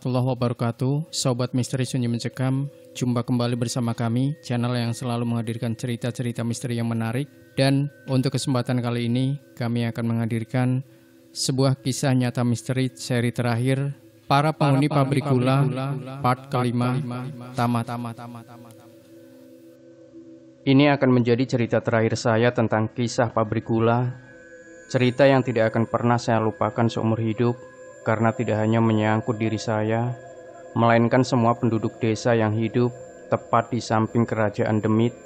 warahmatullahi wabarakatuh. Sobat Misteri Sunyi Mencekam, jumpa kembali bersama kami, channel yang selalu menghadirkan cerita-cerita misteri yang menarik. Dan untuk kesempatan kali ini, kami akan menghadirkan sebuah kisah nyata misteri seri terakhir, Para Penghuni Pabrik Gula, part kelima, tamat. Ini akan menjadi cerita terakhir saya tentang kisah pabrik gula. Cerita yang tidak akan pernah saya lupakan seumur hidup, karena tidak hanya menyangkut diri saya, melainkan semua penduduk desa yang hidup tepat di samping kerajaan Demit,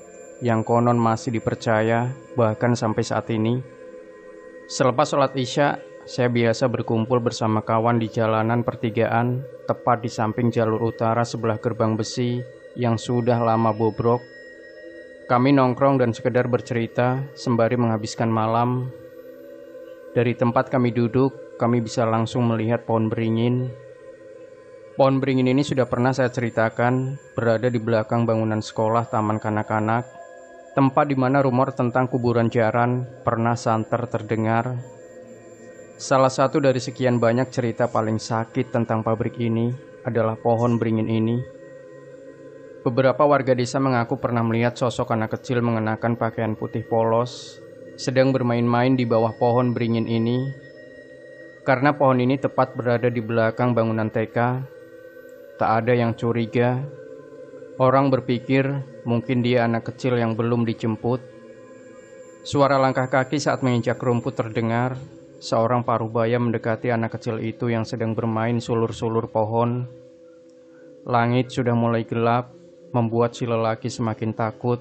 yang konon masih dipercaya bahkan sampai saat ini. Selepas sholat Isya, saya biasa berkumpul bersama kawan di jalanan pertigaan, tepat di samping jalur utara sebelah gerbang besi yang sudah lama bobrok. Kami nongkrong dan sekedar bercerita sembari menghabiskan malam. Dari tempat kami duduk, kami bisa langsung melihat pohon beringin. Pohon beringin ini sudah pernah saya ceritakan, berada di belakang bangunan sekolah taman kanak-kanak, tempat di mana rumor tentang kuburan jaran pernah santer terdengar. Salah satu dari sekian banyak cerita paling sakit tentang pabrik ini adalah pohon beringin ini. Beberapa warga desa mengaku pernah melihat sosok anak kecil mengenakan pakaian putih polos, sedang bermain-main di bawah pohon beringin ini. Karena pohon ini tepat berada di belakang bangunan TK, tak ada yang curiga. Orang berpikir mungkin dia anak kecil yang belum dijemput. Suara langkah kaki saat menginjak rumput terdengar. Seorang parubaya mendekati anak kecil itu yang sedang bermain sulur-sulur pohon. Langit sudah mulai gelap, membuat si lelaki semakin takut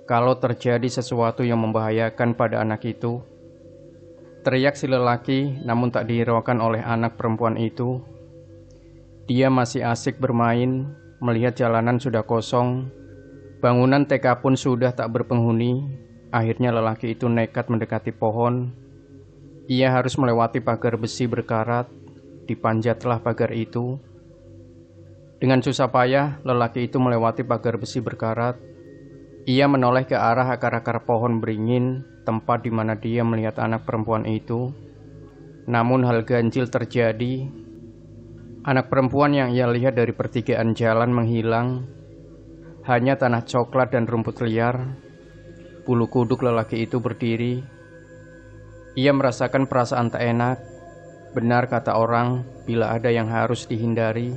kalau terjadi sesuatu yang membahayakan pada anak itu. Teriak si lelaki, namun tak dihiraukan oleh anak perempuan itu. Dia masih asik bermain, melihat jalanan sudah kosong. Bangunan TK pun sudah tak berpenghuni. Akhirnya lelaki itu nekat mendekati pohon. Ia harus melewati pagar besi berkarat. Dipanjatlah pagar itu. Dengan susah payah, lelaki itu melewati pagar besi berkarat. Ia menoleh ke arah akar-akar pohon beringin, tempat di mana dia melihat anak perempuan itu. Namun hal ganjil terjadi. Anak perempuan yang ia lihat dari pertigaan jalan menghilang. Hanya tanah coklat dan rumput liar. Bulu kuduk lelaki itu berdiri. Ia merasakan perasaan tak enak. Benar kata orang, bila ada yang harus dihindari,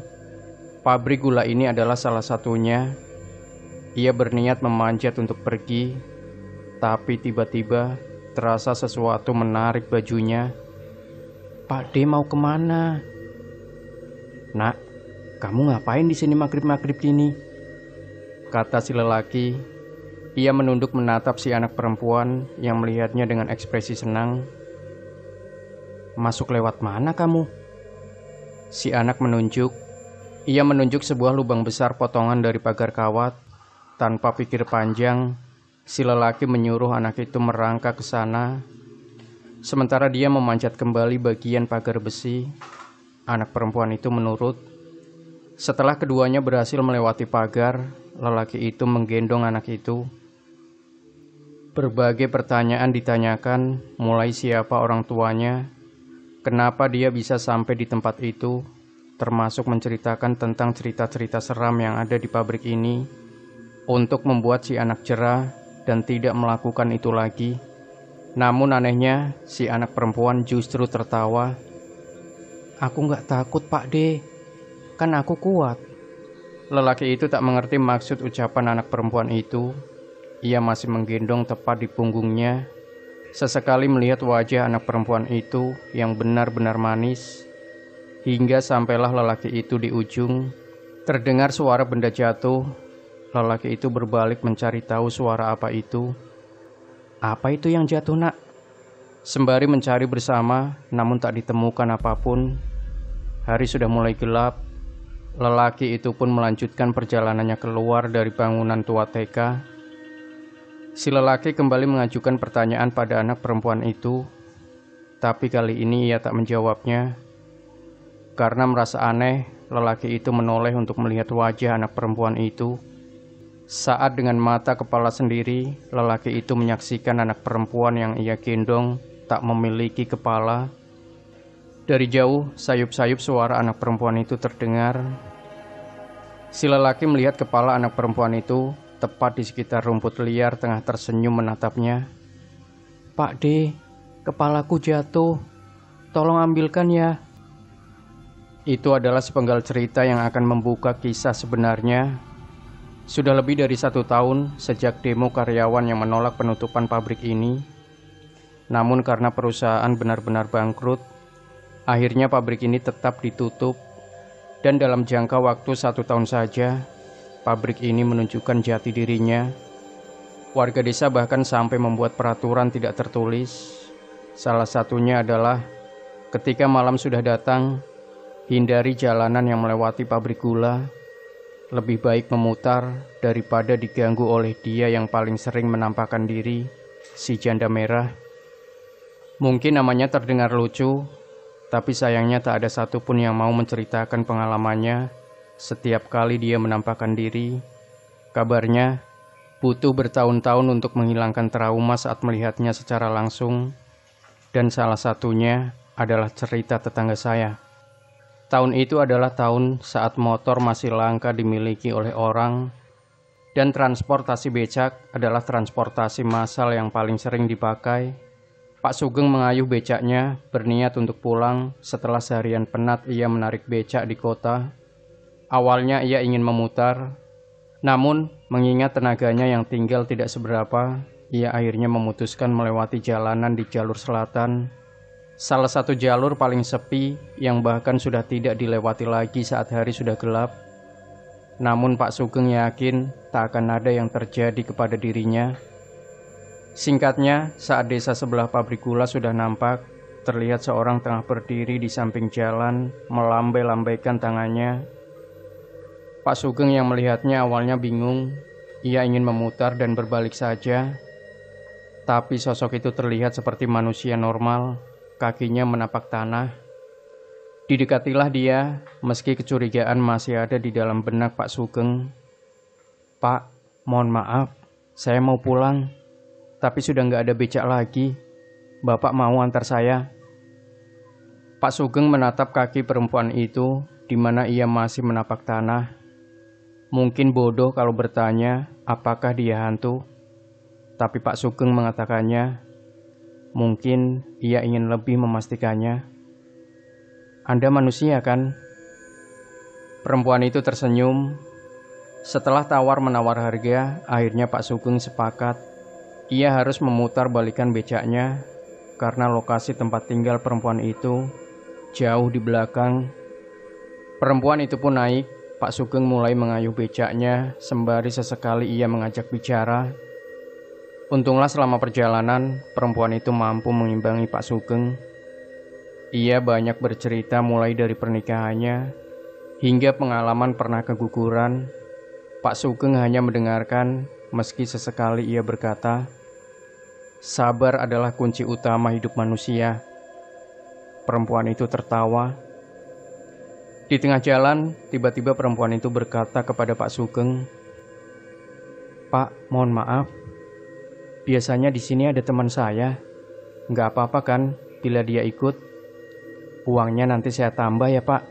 pabrik gula ini adalah salah satunya. Ia berniat memanjat untuk pergi, tapi tiba-tiba terasa sesuatu menarik bajunya. "Pak D mau kemana?" "Nak, kamu ngapain di sini maghrib-maghrib gini?" kata si lelaki. Ia menunduk menatap si anak perempuan yang melihatnya dengan ekspresi senang. "Masuk lewat mana kamu?" Si anak menunjuk. Ia menunjuk sebuah lubang besar potongan dari pagar kawat. Tanpa pikir panjang, si lelaki menyuruh anak itu merangkak ke sana. Sementara dia memanjat kembali bagian pagar besi, anak perempuan itu menurut. Setelah keduanya berhasil melewati pagar, lelaki itu menggendong anak itu. Berbagai pertanyaan ditanyakan, mulai siapa orang tuanya, kenapa dia bisa sampai di tempat itu, termasuk menceritakan tentang cerita-cerita seram yang ada di pabrik ini, untuk membuat si anak jera dan tidak melakukan itu lagi. Namun anehnya, si anak perempuan justru tertawa. "Aku gak takut, Pak D, kan aku kuat." Lelaki itu tak mengerti maksud ucapan anak perempuan itu. Ia masih menggendong tepat di punggungnya. Sesekali melihat wajah anak perempuan itu yang benar-benar manis. Hingga sampailah lelaki itu di ujung. Terdengar suara benda jatuh. Lelaki itu berbalik mencari tahu suara apa itu. "Apa itu yang jatuh, Nak?" Sembari mencari bersama, namun tak ditemukan apapun. Hari sudah mulai gelap. Lelaki itu pun melanjutkan perjalanannya keluar dari bangunan tua TK. Si lelaki kembali mengajukan pertanyaan pada anak perempuan itu. Tapi kali ini ia tak menjawabnya. Karena merasa aneh, lelaki itu menoleh untuk melihat wajah anak perempuan itu. Saat dengan mata kepala sendiri, lelaki itu menyaksikan anak perempuan yang ia gendong tak memiliki kepala. Dari jauh, sayup-sayup suara anak perempuan itu terdengar. Si lelaki melihat kepala anak perempuan itu tepat di sekitar rumput liar tengah tersenyum menatapnya. "Pak D, kepalaku jatuh. Tolong ambilkan ya." Itu adalah sepenggal cerita yang akan membuka kisah sebenarnya. Sudah lebih dari 1 tahun sejak demo karyawan yang menolak penutupan pabrik ini. Namun karena perusahaan benar-benar bangkrut, akhirnya pabrik ini tetap ditutup. Dan dalam jangka waktu 1 tahun saja, pabrik ini menunjukkan jati dirinya. Warga desa bahkan sampai membuat peraturan tidak tertulis. Salah satunya adalah ketika malam sudah datang, hindari jalanan yang melewati pabrik gula. Lebih baik memutar daripada diganggu oleh dia yang paling sering menampakkan diri, si janda merah. Mungkin namanya terdengar lucu, tapi sayangnya tak ada satupun yang mau menceritakan pengalamannya setiap kali dia menampakkan diri. Kabarnya butuh bertahun-tahun untuk menghilangkan trauma saat melihatnya secara langsung. Dan salah satunya adalah cerita tetangga saya. Tahun itu adalah tahun saat motor masih langka dimiliki oleh orang, dan transportasi becak adalah transportasi massal yang paling sering dipakai. Pak Sugeng mengayuh becaknya berniat untuk pulang setelah seharian penat ia menarik becak di kota. Awalnya ia ingin memutar, namun mengingat tenaganya yang tinggal tidak seberapa, ia akhirnya memutuskan melewati jalanan di jalur selatan. Salah satu jalur paling sepi yang bahkan sudah tidak dilewati lagi saat hari sudah gelap. Namun Pak Sugeng yakin tak akan ada yang terjadi kepada dirinya. Singkatnya, saat desa sebelah pabrik gula sudah nampak, terlihat seorang tengah berdiri di samping jalan, melambai-lambaikan tangannya. Pak Sugeng yang melihatnya awalnya bingung. Ia ingin memutar dan berbalik saja. Tapi sosok itu terlihat seperti manusia normal. Kakinya menapak tanah. Didekatilah dia, meski kecurigaan masih ada di dalam benak Pak Sugeng. "Pak, mohon maaf, saya mau pulang, tapi sudah nggak ada becak lagi. Bapak mau antar saya?" Pak Sugeng menatap kaki perempuan itu, di mana ia masih menapak tanah. Mungkin bodoh kalau bertanya apakah dia hantu, tapi Pak Sugeng mengatakannya. Mungkin ia ingin lebih memastikannya. "Anda manusia kan?" Perempuan itu tersenyum. Setelah tawar-menawar harga, akhirnya Pak Sugeng sepakat. Ia harus memutar balikan becaknya karena lokasi tempat tinggal perempuan itu jauh di belakang. Perempuan itu pun naik. Pak Sugeng mulai mengayuh becaknya sembari sesekali ia mengajak bicara. Untunglah selama perjalanan, perempuan itu mampu mengimbangi Pak Sugeng. Ia banyak bercerita mulai dari pernikahannya, hingga pengalaman pernah keguguran. Pak Sugeng hanya mendengarkan, meski sesekali ia berkata, "Sabar adalah kunci utama hidup manusia." Perempuan itu tertawa. Di tengah jalan, tiba-tiba perempuan itu berkata kepada Pak Sugeng, "Pak, mohon maaf. Biasanya di sini ada teman saya. Nggak apa-apa kan bila dia ikut? Uangnya nanti saya tambah ya, Pak."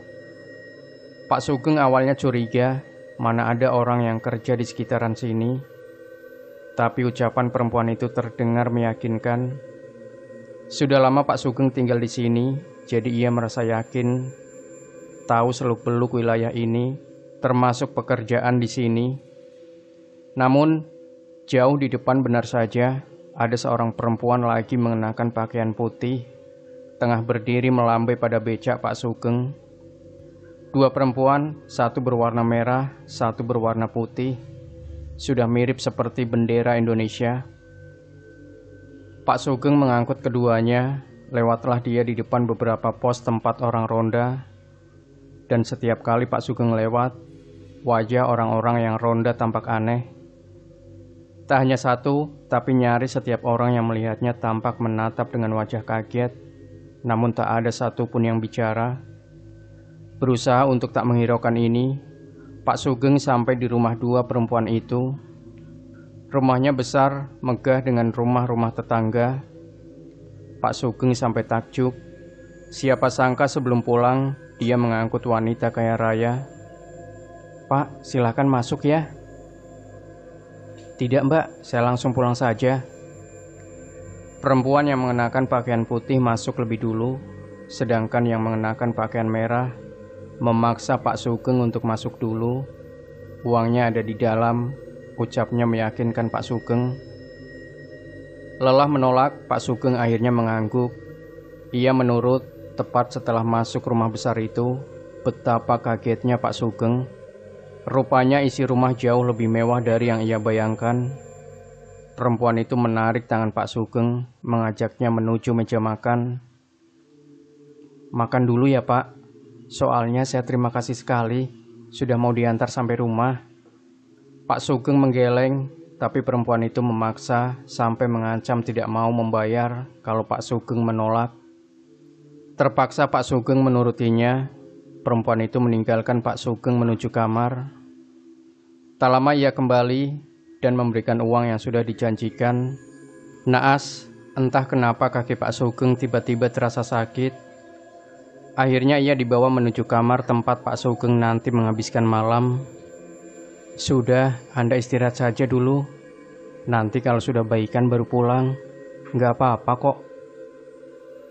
Pak Sugeng awalnya curiga, mana ada orang yang kerja di sekitaran sini. Tapi ucapan perempuan itu terdengar meyakinkan. Sudah lama Pak Sugeng tinggal di sini, jadi ia merasa yakin, tahu seluk-beluk wilayah ini, termasuk pekerjaan di sini. Namun jauh di depan benar saja, ada seorang perempuan lagi mengenakan pakaian putih, tengah berdiri melambai pada becak Pak Sugeng. 2 perempuan, satu berwarna merah, satu berwarna putih, sudah mirip seperti bendera Indonesia. Pak Sugeng mengangkut keduanya, lewatlah dia di depan beberapa pos tempat orang ronda. Dan setiap kali Pak Sugeng lewat, wajah orang-orang yang ronda tampak aneh. Tak hanya satu, tapi nyaris setiap orang yang melihatnya tampak menatap dengan wajah kaget. Namun tak ada satupun yang bicara. Berusaha untuk tak menghiraukan ini, Pak Sugeng sampai di rumah 2 perempuan itu. Rumahnya besar, megah dengan rumah-rumah tetangga. Pak Sugeng sampai takjub. Siapa sangka sebelum pulang, dia mengangkut wanita kaya raya. "Pak, silakan masuk ya." "Tidak mbak, saya langsung pulang saja." Perempuan yang mengenakan pakaian putih masuk lebih dulu, sedangkan yang mengenakan pakaian merah memaksa Pak Sugeng untuk masuk dulu. "Uangnya ada di dalam," ucapnya meyakinkan Pak Sugeng. Lelah menolak, Pak Sugeng akhirnya mengangguk. Ia menurut. Tepat setelah masuk rumah besar itu, betapa kagetnya Pak Sugeng. Rupanya isi rumah jauh lebih mewah dari yang ia bayangkan. Perempuan itu menarik tangan Pak Sugeng, mengajaknya menuju meja makan. "Makan dulu ya Pak, soalnya saya terima kasih sekali sudah mau diantar sampai rumah." Pak Sugeng menggeleng, tapi perempuan itu memaksa sampai mengancam tidak mau membayar kalau Pak Sugeng menolak. Terpaksa Pak Sugeng menurutinya. Perempuan itu meninggalkan Pak Sugeng menuju kamar. Tak lama ia kembali dan memberikan uang yang sudah dijanjikan. Naas, entah kenapa kaki Pak Sugeng tiba-tiba terasa sakit. Akhirnya ia dibawa menuju kamar tempat Pak Sugeng nanti menghabiskan malam. "Sudah, Anda istirahat saja dulu. Nanti kalau sudah baikan baru pulang. Nggak apa-apa kok."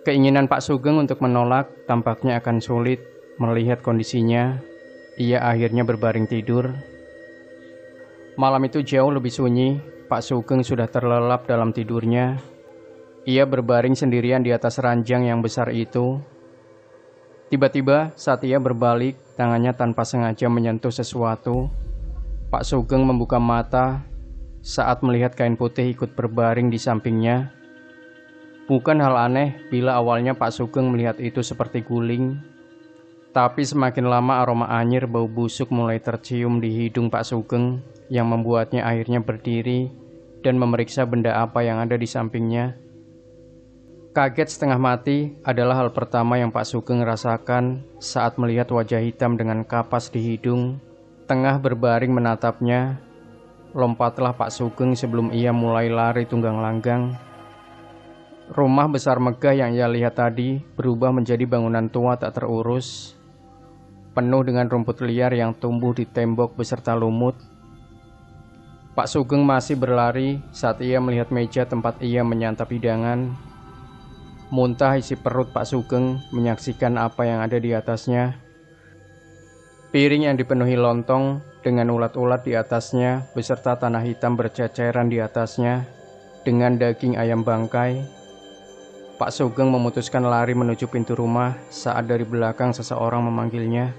Keinginan Pak Sugeng untuk menolak tampaknya akan sulit. Melihat kondisinya, ia akhirnya berbaring tidur. Malam itu jauh lebih sunyi. Pak Sugeng sudah terlelap dalam tidurnya. Ia berbaring sendirian di atas ranjang yang besar itu. Tiba-tiba saat ia berbalik, tangannya tanpa sengaja menyentuh sesuatu. Pak Sugeng membuka mata saat melihat kain putih ikut berbaring di sampingnya. Bukan hal aneh bila awalnya Pak Sugeng melihat itu seperti guling. Tapi semakin lama aroma anyir bau busuk mulai tercium di hidung Pak Sugeng yang membuatnya akhirnya berdiri dan memeriksa benda apa yang ada di sampingnya. Kaget setengah mati adalah hal pertama yang Pak Sugeng rasakan saat melihat wajah hitam dengan kapas di hidung tengah berbaring menatapnya. Lompatlah Pak Sugeng sebelum ia mulai lari tunggang langgang. Rumah besar megah yang ia lihat tadi berubah menjadi bangunan tua tak terurus, penuh dengan rumput liar yang tumbuh di tembok beserta lumut. Pak Sugeng masih berlari saat ia melihat meja tempat ia menyantap hidangan. Muntah isi perut Pak Sugeng menyaksikan apa yang ada di atasnya. Piring yang dipenuhi lontong dengan ulat-ulat di atasnya beserta tanah hitam berceceran di atasnya dengan daging ayam bangkai. Pak Sugeng memutuskan lari menuju pintu rumah saat dari belakang seseorang memanggilnya.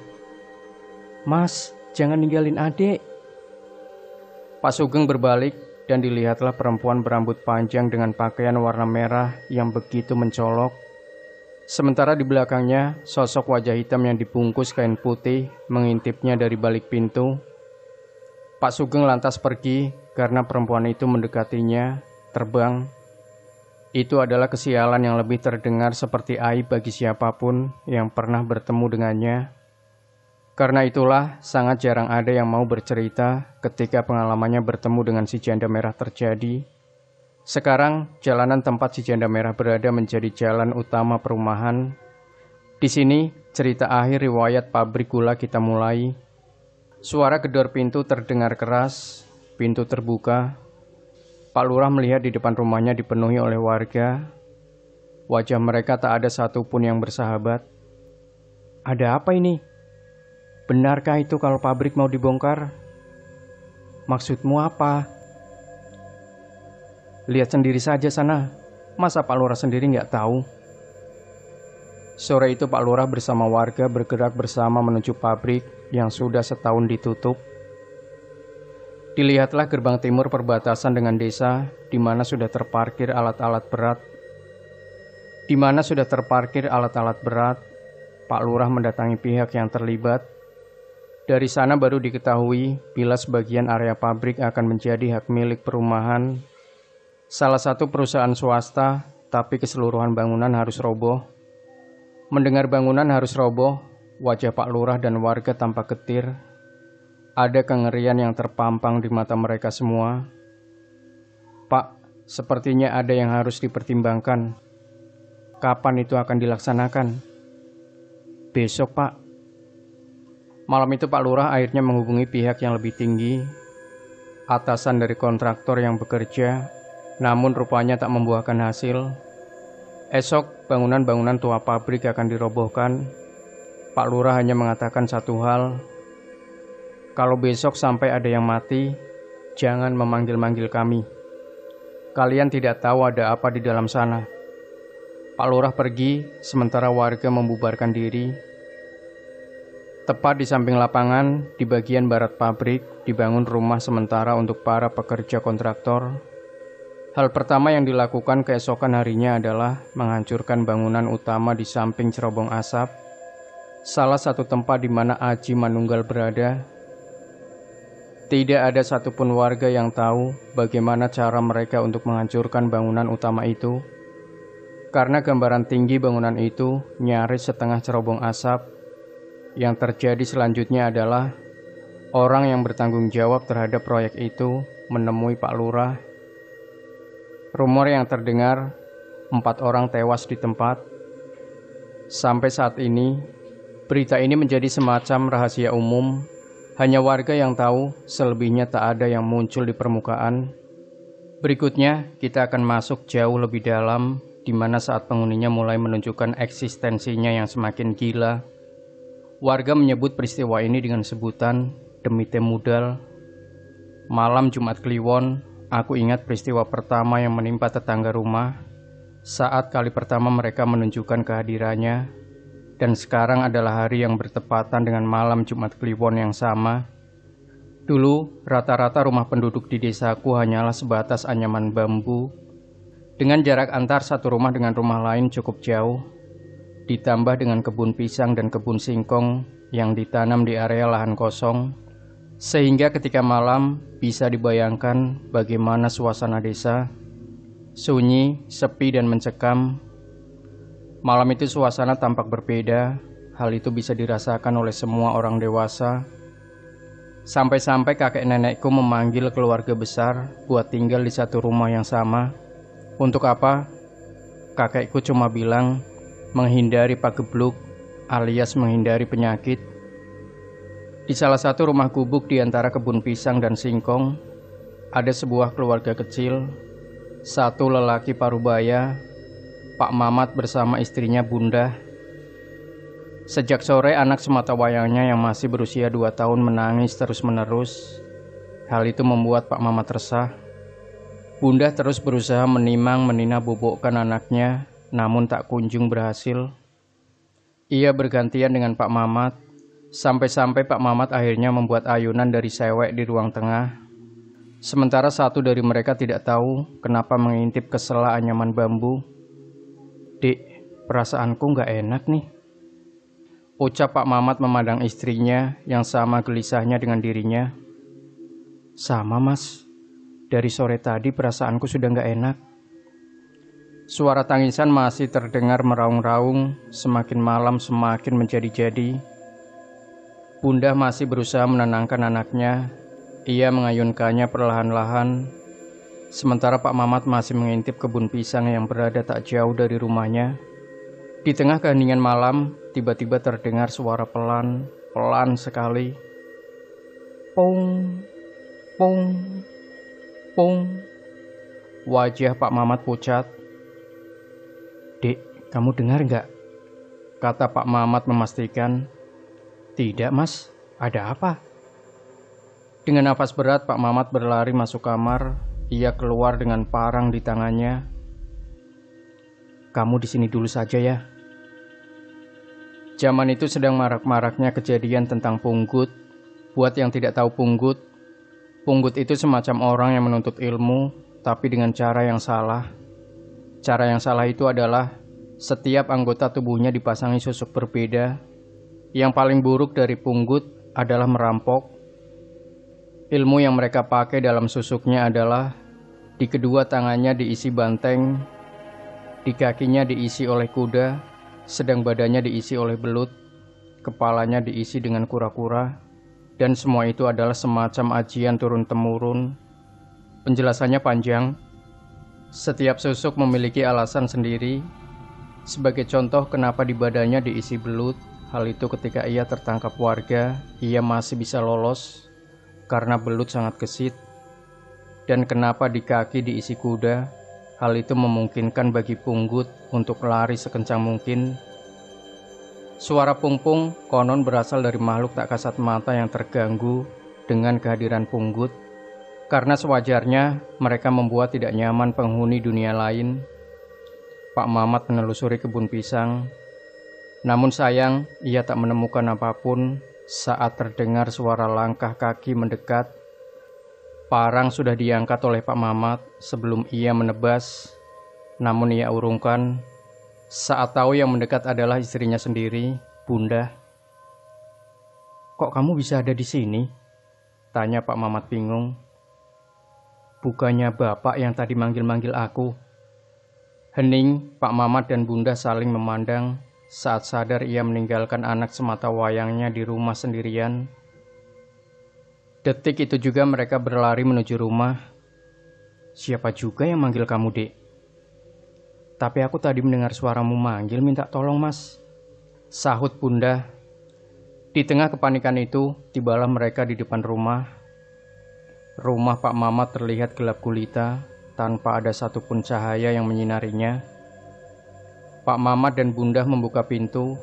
"Mas, jangan ninggalin adik." Pak Sugeng berbalik dan dilihatlah perempuan berambut panjang dengan pakaian warna merah yang begitu mencolok. Sementara di belakangnya, sosok wajah hitam yang dibungkus kain putih mengintipnya dari balik pintu. Pak Sugeng lantas pergi karena perempuan itu mendekatinya, terbang. Itu adalah kesialan yang lebih terdengar seperti aib bagi siapapun yang pernah bertemu dengannya. Karena itulah sangat jarang ada yang mau bercerita ketika pengalamannya bertemu dengan si janda merah terjadi. Sekarang jalanan tempat si janda merah berada menjadi jalan utama perumahan. Di sini cerita akhir riwayat pabrik gula kita mulai. Suara gedor pintu terdengar keras, pintu terbuka. Pak Lurah melihat di depan rumahnya dipenuhi oleh warga. Wajah mereka tak ada satupun yang bersahabat. "Ada apa ini? Benarkah itu kalau pabrik mau dibongkar? Maksudmu apa?" "Lihat sendiri saja sana. Masa Pak Lurah sendiri nggak tahu?" Sore itu Pak Lurah bersama warga bergerak bersama menuju pabrik yang sudah setahun ditutup. Dilihatlah gerbang timur perbatasan dengan desa, di mana sudah terparkir alat-alat berat. Pak Lurah mendatangi pihak yang terlibat. Dari sana baru diketahui bila sebagian area pabrik akan menjadi hak milik perumahan. Salah satu perusahaan swasta, tapi keseluruhan bangunan harus roboh. Mendengar bangunan harus roboh, wajah Pak Lurah dan warga tampak getir. Ada kengerian yang terpampang di mata mereka semua. "Pak, sepertinya ada yang harus dipertimbangkan. Kapan itu akan dilaksanakan?" Besok, Pak. Malam itu Pak Lurah akhirnya menghubungi pihak yang lebih tinggi, atasan dari kontraktor yang bekerja, namun rupanya tak membuahkan hasil. Esok bangunan-bangunan tua pabrik akan dirobohkan. Pak Lurah hanya mengatakan satu hal, kalau besok sampai ada yang mati, jangan memanggil-manggil kami. Kalian tidak tahu ada apa di dalam sana. Pak Lurah pergi, sementara warga membubarkan diri. Tepat di samping lapangan, di bagian barat pabrik, dibangun rumah sementara untuk para pekerja kontraktor. Hal pertama yang dilakukan keesokan harinya adalah menghancurkan bangunan utama di samping cerobong asap, salah satu tempat di mana Aji Manunggal berada. Tidak ada satupun warga yang tahu bagaimana cara mereka untuk menghancurkan bangunan utama itu. Karena gambaran tinggi bangunan itu nyaris setengah cerobong asap, yang terjadi selanjutnya adalah orang yang bertanggung jawab terhadap proyek itu menemui Pak Lurah. Rumor yang terdengar, 4 orang tewas di tempat. Sampai saat ini, berita ini menjadi semacam rahasia umum. Hanya warga yang tahu, selebihnya tak ada yang muncul di permukaan. Berikutnya, kita akan masuk jauh lebih dalam, di mana saat penghuninya mulai menunjukkan eksistensinya yang semakin gila. Warga menyebut peristiwa ini dengan sebutan Demite Mudal. Malam Jumat Kliwon, aku ingat peristiwa pertama yang menimpa tetangga rumah saat kali pertama mereka menunjukkan kehadirannya, dan sekarang adalah hari yang bertepatan dengan malam Jumat Kliwon yang sama. Dulu, rata-rata rumah penduduk di desaku hanyalah sebatas anyaman bambu, dengan jarak antar satu rumah dengan rumah lain cukup jauh, ditambah dengan kebun pisang dan kebun singkong yang ditanam di area lahan kosong, sehingga ketika malam bisa dibayangkan bagaimana suasana desa, sunyi, sepi dan mencekam. Malam itu suasana tampak berbeda, hal itu bisa dirasakan oleh semua orang dewasa. Sampai-sampai kakek nenekku memanggil keluarga besar buat tinggal di satu rumah yang sama. Untuk apa? Kakekku cuma bilang menghindari pagebluk alias menghindari penyakit. Di salah satu rumah gubuk di antara kebun pisang dan singkong, ada sebuah keluarga kecil, satu lelaki parubaya, Pak Mamat bersama istrinya Bunda. Sejak sore anak sematawayangnya yang masih berusia 2 tahun menangis terus-menerus. Hal itu membuat Pak Mamat resah. Bunda terus berusaha menimang-menina bobokkan anaknya, namun tak kunjung berhasil. Ia bergantian dengan Pak Mamat, sampai-sampai Pak Mamat akhirnya membuat ayunan dari sewek di ruang tengah. Sementara satu dari mereka tidak tahu kenapa mengintip ke sela anyaman bambu. "Dek, perasaanku gak enak nih," ucap Pak Mamat memandang istrinya yang sama gelisahnya dengan dirinya. "Sama, Mas. Dari sore tadi perasaanku sudah gak enak." Suara tangisan masih terdengar meraung-raung, semakin malam semakin menjadi-jadi. Bunda masih berusaha menenangkan anaknya. Ia mengayunkannya perlahan-lahan, sementara Pak Mamat masih mengintip kebun pisang yang berada tak jauh dari rumahnya. Di tengah keheningan malam, tiba-tiba terdengar suara pelan sekali. Pung, pung, pung. Wajah Pak Mamat pucat. "Dek, kamu dengar nggak?" kata Pak Mamat memastikan. "Tidak, Mas. Ada apa?" Dengan nafas berat, Pak Mamat berlari masuk kamar. Ia keluar dengan parang di tangannya. "Kamu di sini dulu saja ya." Zaman itu sedang marak-maraknya kejadian tentang punggut. Buat yang tidak tahu punggut itu semacam orang yang menuntut ilmu, tapi dengan cara yang salah. Cara yang salah itu adalah setiap anggota tubuhnya dipasangi susuk berbeda. Yang paling buruk dari punggut adalah merampok. Ilmu yang mereka pakai dalam susuknya adalah di kedua tangannya diisi banteng, di kakinya diisi oleh kuda, sedang badannya diisi oleh belut, kepalanya diisi dengan kura-kura, dan semua itu adalah semacam ajian turun-temurun. Penjelasannya panjang. Setiap susuk memiliki alasan sendiri. Sebagai contoh kenapa di badannya diisi belut, Hal itu ketika ia tertangkap warga, ia masih bisa lolos karena belut sangat gesit. Dan kenapa di kaki diisi kuda, hal itu memungkinkan bagi Punggut untuk lari sekencang mungkin. Suara Pungpung konon berasal dari makhluk tak kasat mata yang terganggu dengan kehadiran Punggut, karena sewajarnya mereka membuat tidak nyaman penghuni dunia lain. Pak Mamat menelusuri kebun pisang, namun sayang ia tak menemukan apapun saat terdengar suara langkah kaki mendekat. Parang sudah diangkat oleh Pak Mamat sebelum ia menebas, namun ia urungkan saat tahu yang mendekat adalah istrinya sendiri, Bunda. "Kok kamu bisa ada di sini?" tanya Pak Mamat bingung. "Bukannya Bapak yang tadi manggil-manggil aku?" Hening, Pak Mamat dan Bunda saling memandang saat sadar ia meninggalkan anak semata wayangnya di rumah sendirian. Detik itu juga mereka berlari menuju rumah. "Siapa juga yang manggil kamu, Dek?" "Tapi aku tadi mendengar suaramu manggil minta tolong, Mas," sahut Bunda. Di tengah kepanikan itu, tibalah mereka di depan rumah. Rumah Pak Mamat terlihat gelap gulita, tanpa ada satupun cahaya yang menyinarinya. Pak Mamat dan Bunda membuka pintu.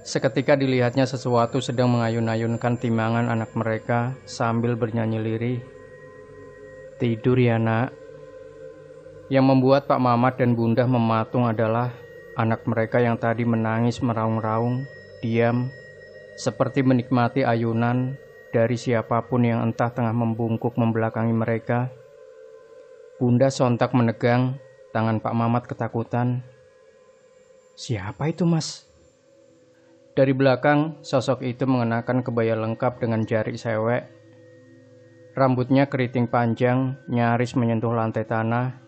Seketika dilihatnya sesuatu sedang mengayun-ayunkan timbangan anak mereka sambil bernyanyi lirih. "Tidur ya, Nak." Yang membuat Pak Mamat dan Bunda mematung adalah anak mereka yang tadi menangis meraung-raung, diam, seperti menikmati ayunan dari siapapun yang entah tengah membungkuk membelakangi mereka. Bunda sontak menegang, tangan Pak Mamat ketakutan. "Siapa itu, Mas?" Dari belakang, sosok itu mengenakan kebaya lengkap dengan jari sewek. Rambutnya keriting panjang, nyaris menyentuh lantai tanah.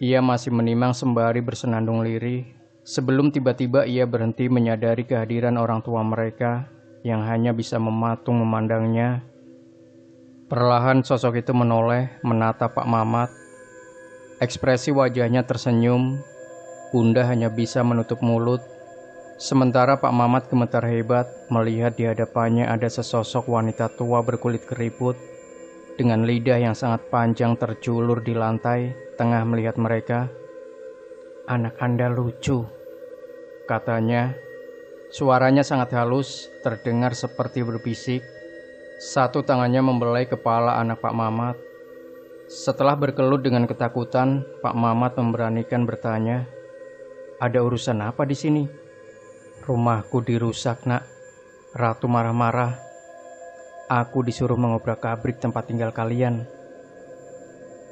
Ia masih menimang sembari bersenandung lirih, sebelum tiba-tiba ia berhenti menyadari kehadiran orang tua mereka yang hanya bisa mematung memandangnya. Perlahan sosok itu menoleh, menatap Pak Mamat. Ekspresi wajahnya tersenyum. Bunda hanya bisa menutup mulut. Sementara Pak Mamat gemetar hebat melihat di hadapannya ada sesosok wanita tua berkulit keriput dengan lidah yang sangat panjang terjulur di lantai tengah melihat mereka. "Anak Anda lucu," katanya. Suaranya sangat halus, terdengar seperti berbisik. Satu tangannya membelai kepala anak Pak Mamat. Setelah berkelut dengan ketakutan, Pak Mamat memberanikan bertanya, "Ada urusan apa di sini?" "Rumahku dirusak, Nak." Ratu marah-marah. "Aku disuruh mengobrak-abrik tempat tinggal kalian.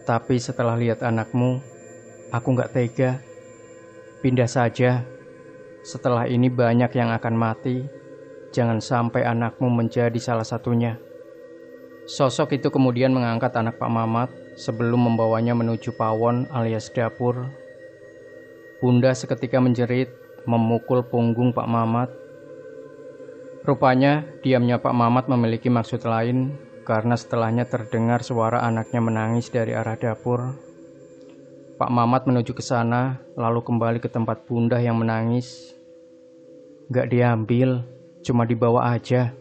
Tapi setelah lihat anakmu, aku gak tega. Pindah saja. Setelah ini banyak yang akan mati. Jangan sampai anakmu menjadi salah satunya." Sosok itu kemudian mengangkat anak Pak Mamat sebelum membawanya menuju pawon alias dapur. Bunda seketika menjerit, memukul punggung Pak Mamat. Rupanya diamnya Pak Mamat memiliki maksud lain, karena setelahnya terdengar suara anaknya menangis dari arah dapur. Pak Mamat menuju ke sana, lalu kembali ke tempat Bunda yang menangis. "Gak diambil, cuma dibawa aja.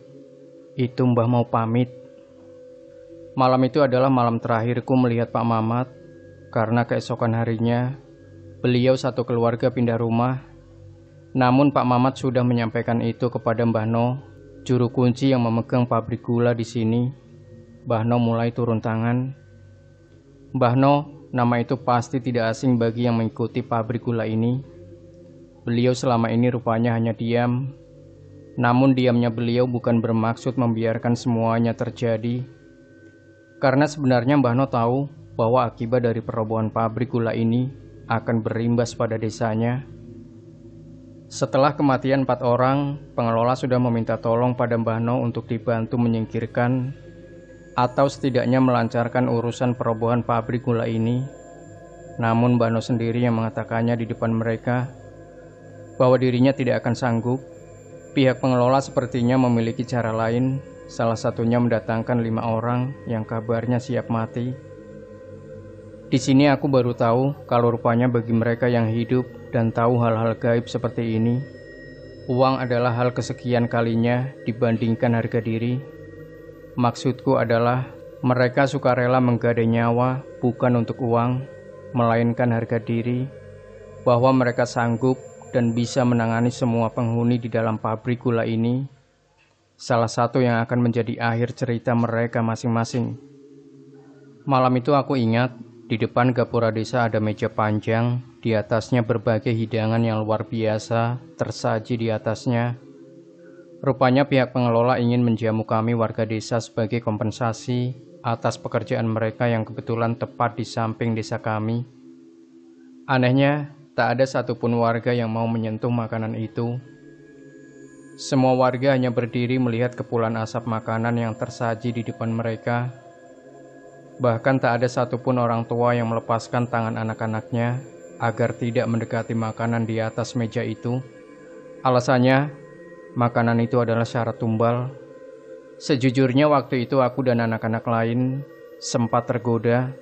Itu Mbah mau pamit." Malam itu adalah malam terakhirku melihat Pak Mamat, karena keesokan harinya beliau satu keluarga pindah rumah. Namun Pak Mamat sudah menyampaikan itu kepada Mbah No, juru kunci yang memegang pabrik gula di sini. Mbah No mulai turun tangan. Mbah No, nama itu pasti tidak asing bagi yang mengikuti pabrik gula ini. Beliau selama ini rupanya hanya diam. Namun diamnya beliau bukan bermaksud membiarkan semuanya terjadi. Karena sebenarnya Mbah No tahu bahwa akibat dari perobohan pabrik gula ini akan berimbas pada desanya. Setelah kematian 4 orang, pengelola sudah meminta tolong pada Mbah No untuk dibantu menyingkirkan atau setidaknya melancarkan urusan perobohan pabrik gula ini. Namun Mbah No sendiri yang mengatakannya di depan mereka bahwa dirinya tidak akan sanggup. Pihak pengelola sepertinya memiliki cara lain, salah satunya mendatangkan 5 orang yang kabarnya siap mati. Di sini aku baru tahu kalau rupanya bagi mereka yang hidup dan tahu hal-hal gaib seperti ini, Uang adalah hal kesekian kalinya dibandingkan harga diri. Maksudku adalah mereka sukarela menggadai nyawa bukan untuk uang, melainkan harga diri, bahwa mereka sanggup dan bisa menangani semua penghuni di dalam pabrik gula ini. Salah satu yang akan menjadi akhir cerita mereka masing-masing. Malam itu aku ingat, di depan gapura desa ada meja panjang, di atasnya berbagai hidangan yang luar biasa tersaji di atasnya. Rupanya pihak pengelola ingin menjamu kami warga desa sebagai kompensasi atas pekerjaan mereka yang kebetulan tepat di samping desa kami. Anehnya, tak ada satupun warga yang mau menyentuh makanan itu. Semua warga hanya berdiri melihat kepulan asap makanan yang tersaji di depan mereka. Bahkan tak ada satupun orang tua yang melepaskan tangan anak-anaknya agar tidak mendekati makanan di atas meja itu. Alasannya, makanan itu adalah syarat tumbal. Sejujurnya waktu itu aku dan anak-anak lain sempat tergoda,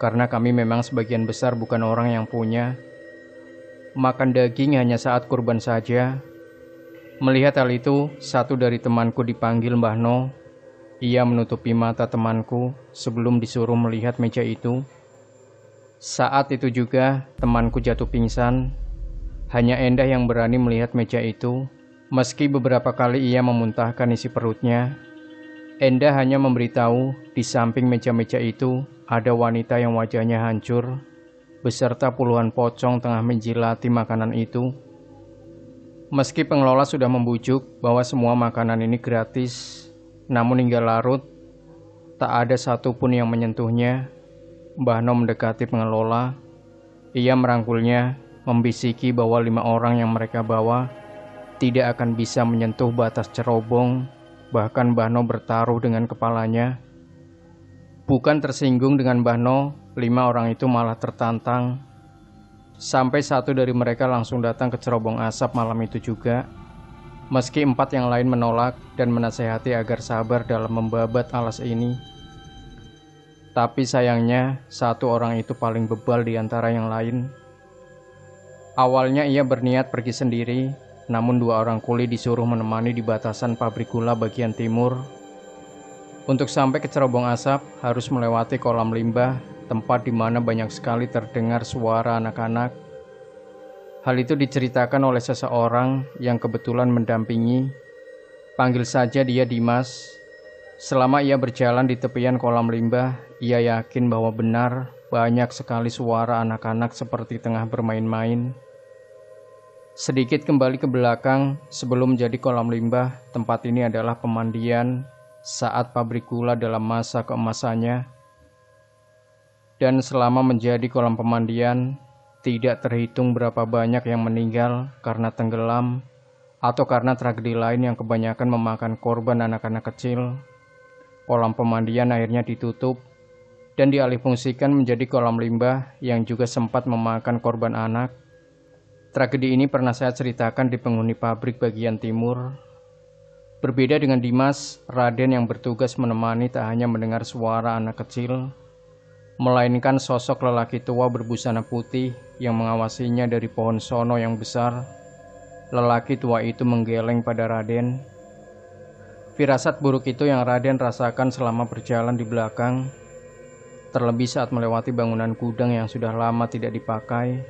karena kami memang sebagian besar bukan orang yang punya. Makan daging hanya saat kurban saja. Melihat hal itu, satu dari temanku dipanggil Mbah No. Ia menutupi mata temanku sebelum disuruh melihat meja itu. Saat itu juga temanku jatuh pingsan. Hanya Endah yang berani melihat meja itu. Meski beberapa kali ia memuntahkan isi perutnya, Endah hanya memberitahu di samping meja-meja itu ada wanita yang wajahnya hancur, beserta puluhan pocong tengah menjilati makanan itu. Meski pengelola sudah membujuk bahwa semua makanan ini gratis, namun hingga larut, tak ada satupun yang menyentuhnya. Mbah No mendekati pengelola. Ia merangkulnya, membisiki bahwa 5 orang yang mereka bawa tidak akan bisa menyentuh batas cerobong. Bahkan Mbah No bertaruh dengan kepalanya. Bukan tersinggung dengan Mbah No, 5 orang itu malah tertantang. Sampai satu dari mereka langsung datang ke cerobong asap malam itu juga. Meski 4 yang lain menolak dan menasehati agar sabar dalam membabat alas ini. Tapi sayangnya, satu orang itu paling bebal di antara yang lain. Awalnya ia berniat pergi sendiri, namun 2 orang kuli disuruh menemani di batasan pabrik gula bagian timur. Untuk sampai ke cerobong asap, harus melewati kolam limbah, tempat di mana banyak sekali terdengar suara anak-anak. Hal itu diceritakan oleh seseorang yang kebetulan mendampingi. Panggil saja dia Dimas. Selama ia berjalan di tepian kolam limbah, ia yakin bahwa benar banyak sekali suara anak-anak seperti tengah bermain-main. Sedikit kembali ke belakang, sebelum menjadi kolam limbah, tempat ini adalah pemandian saat pabrik gula dalam masa keemasannya. Dan selama menjadi kolam pemandian, tidak terhitung berapa banyak yang meninggal karena tenggelam atau karena tragedi lain yang kebanyakan memakan korban anak-anak kecil. Kolam pemandian akhirnya ditutup dan dialihfungsikan menjadi kolam limbah yang juga sempat memakan korban anak. Tragedi ini pernah saya ceritakan di penghuni pabrik bagian timur. Berbeda dengan Dimas, Raden yang bertugas menemani tak hanya mendengar suara anak kecil, melainkan sosok lelaki tua berbusana putih yang mengawasinya dari pohon sono yang besar. Lelaki tua itu menggeleng pada Raden. Firasat buruk itu yang Raden rasakan selama berjalan di belakang, terlebih saat melewati bangunan gudang yang sudah lama tidak dipakai.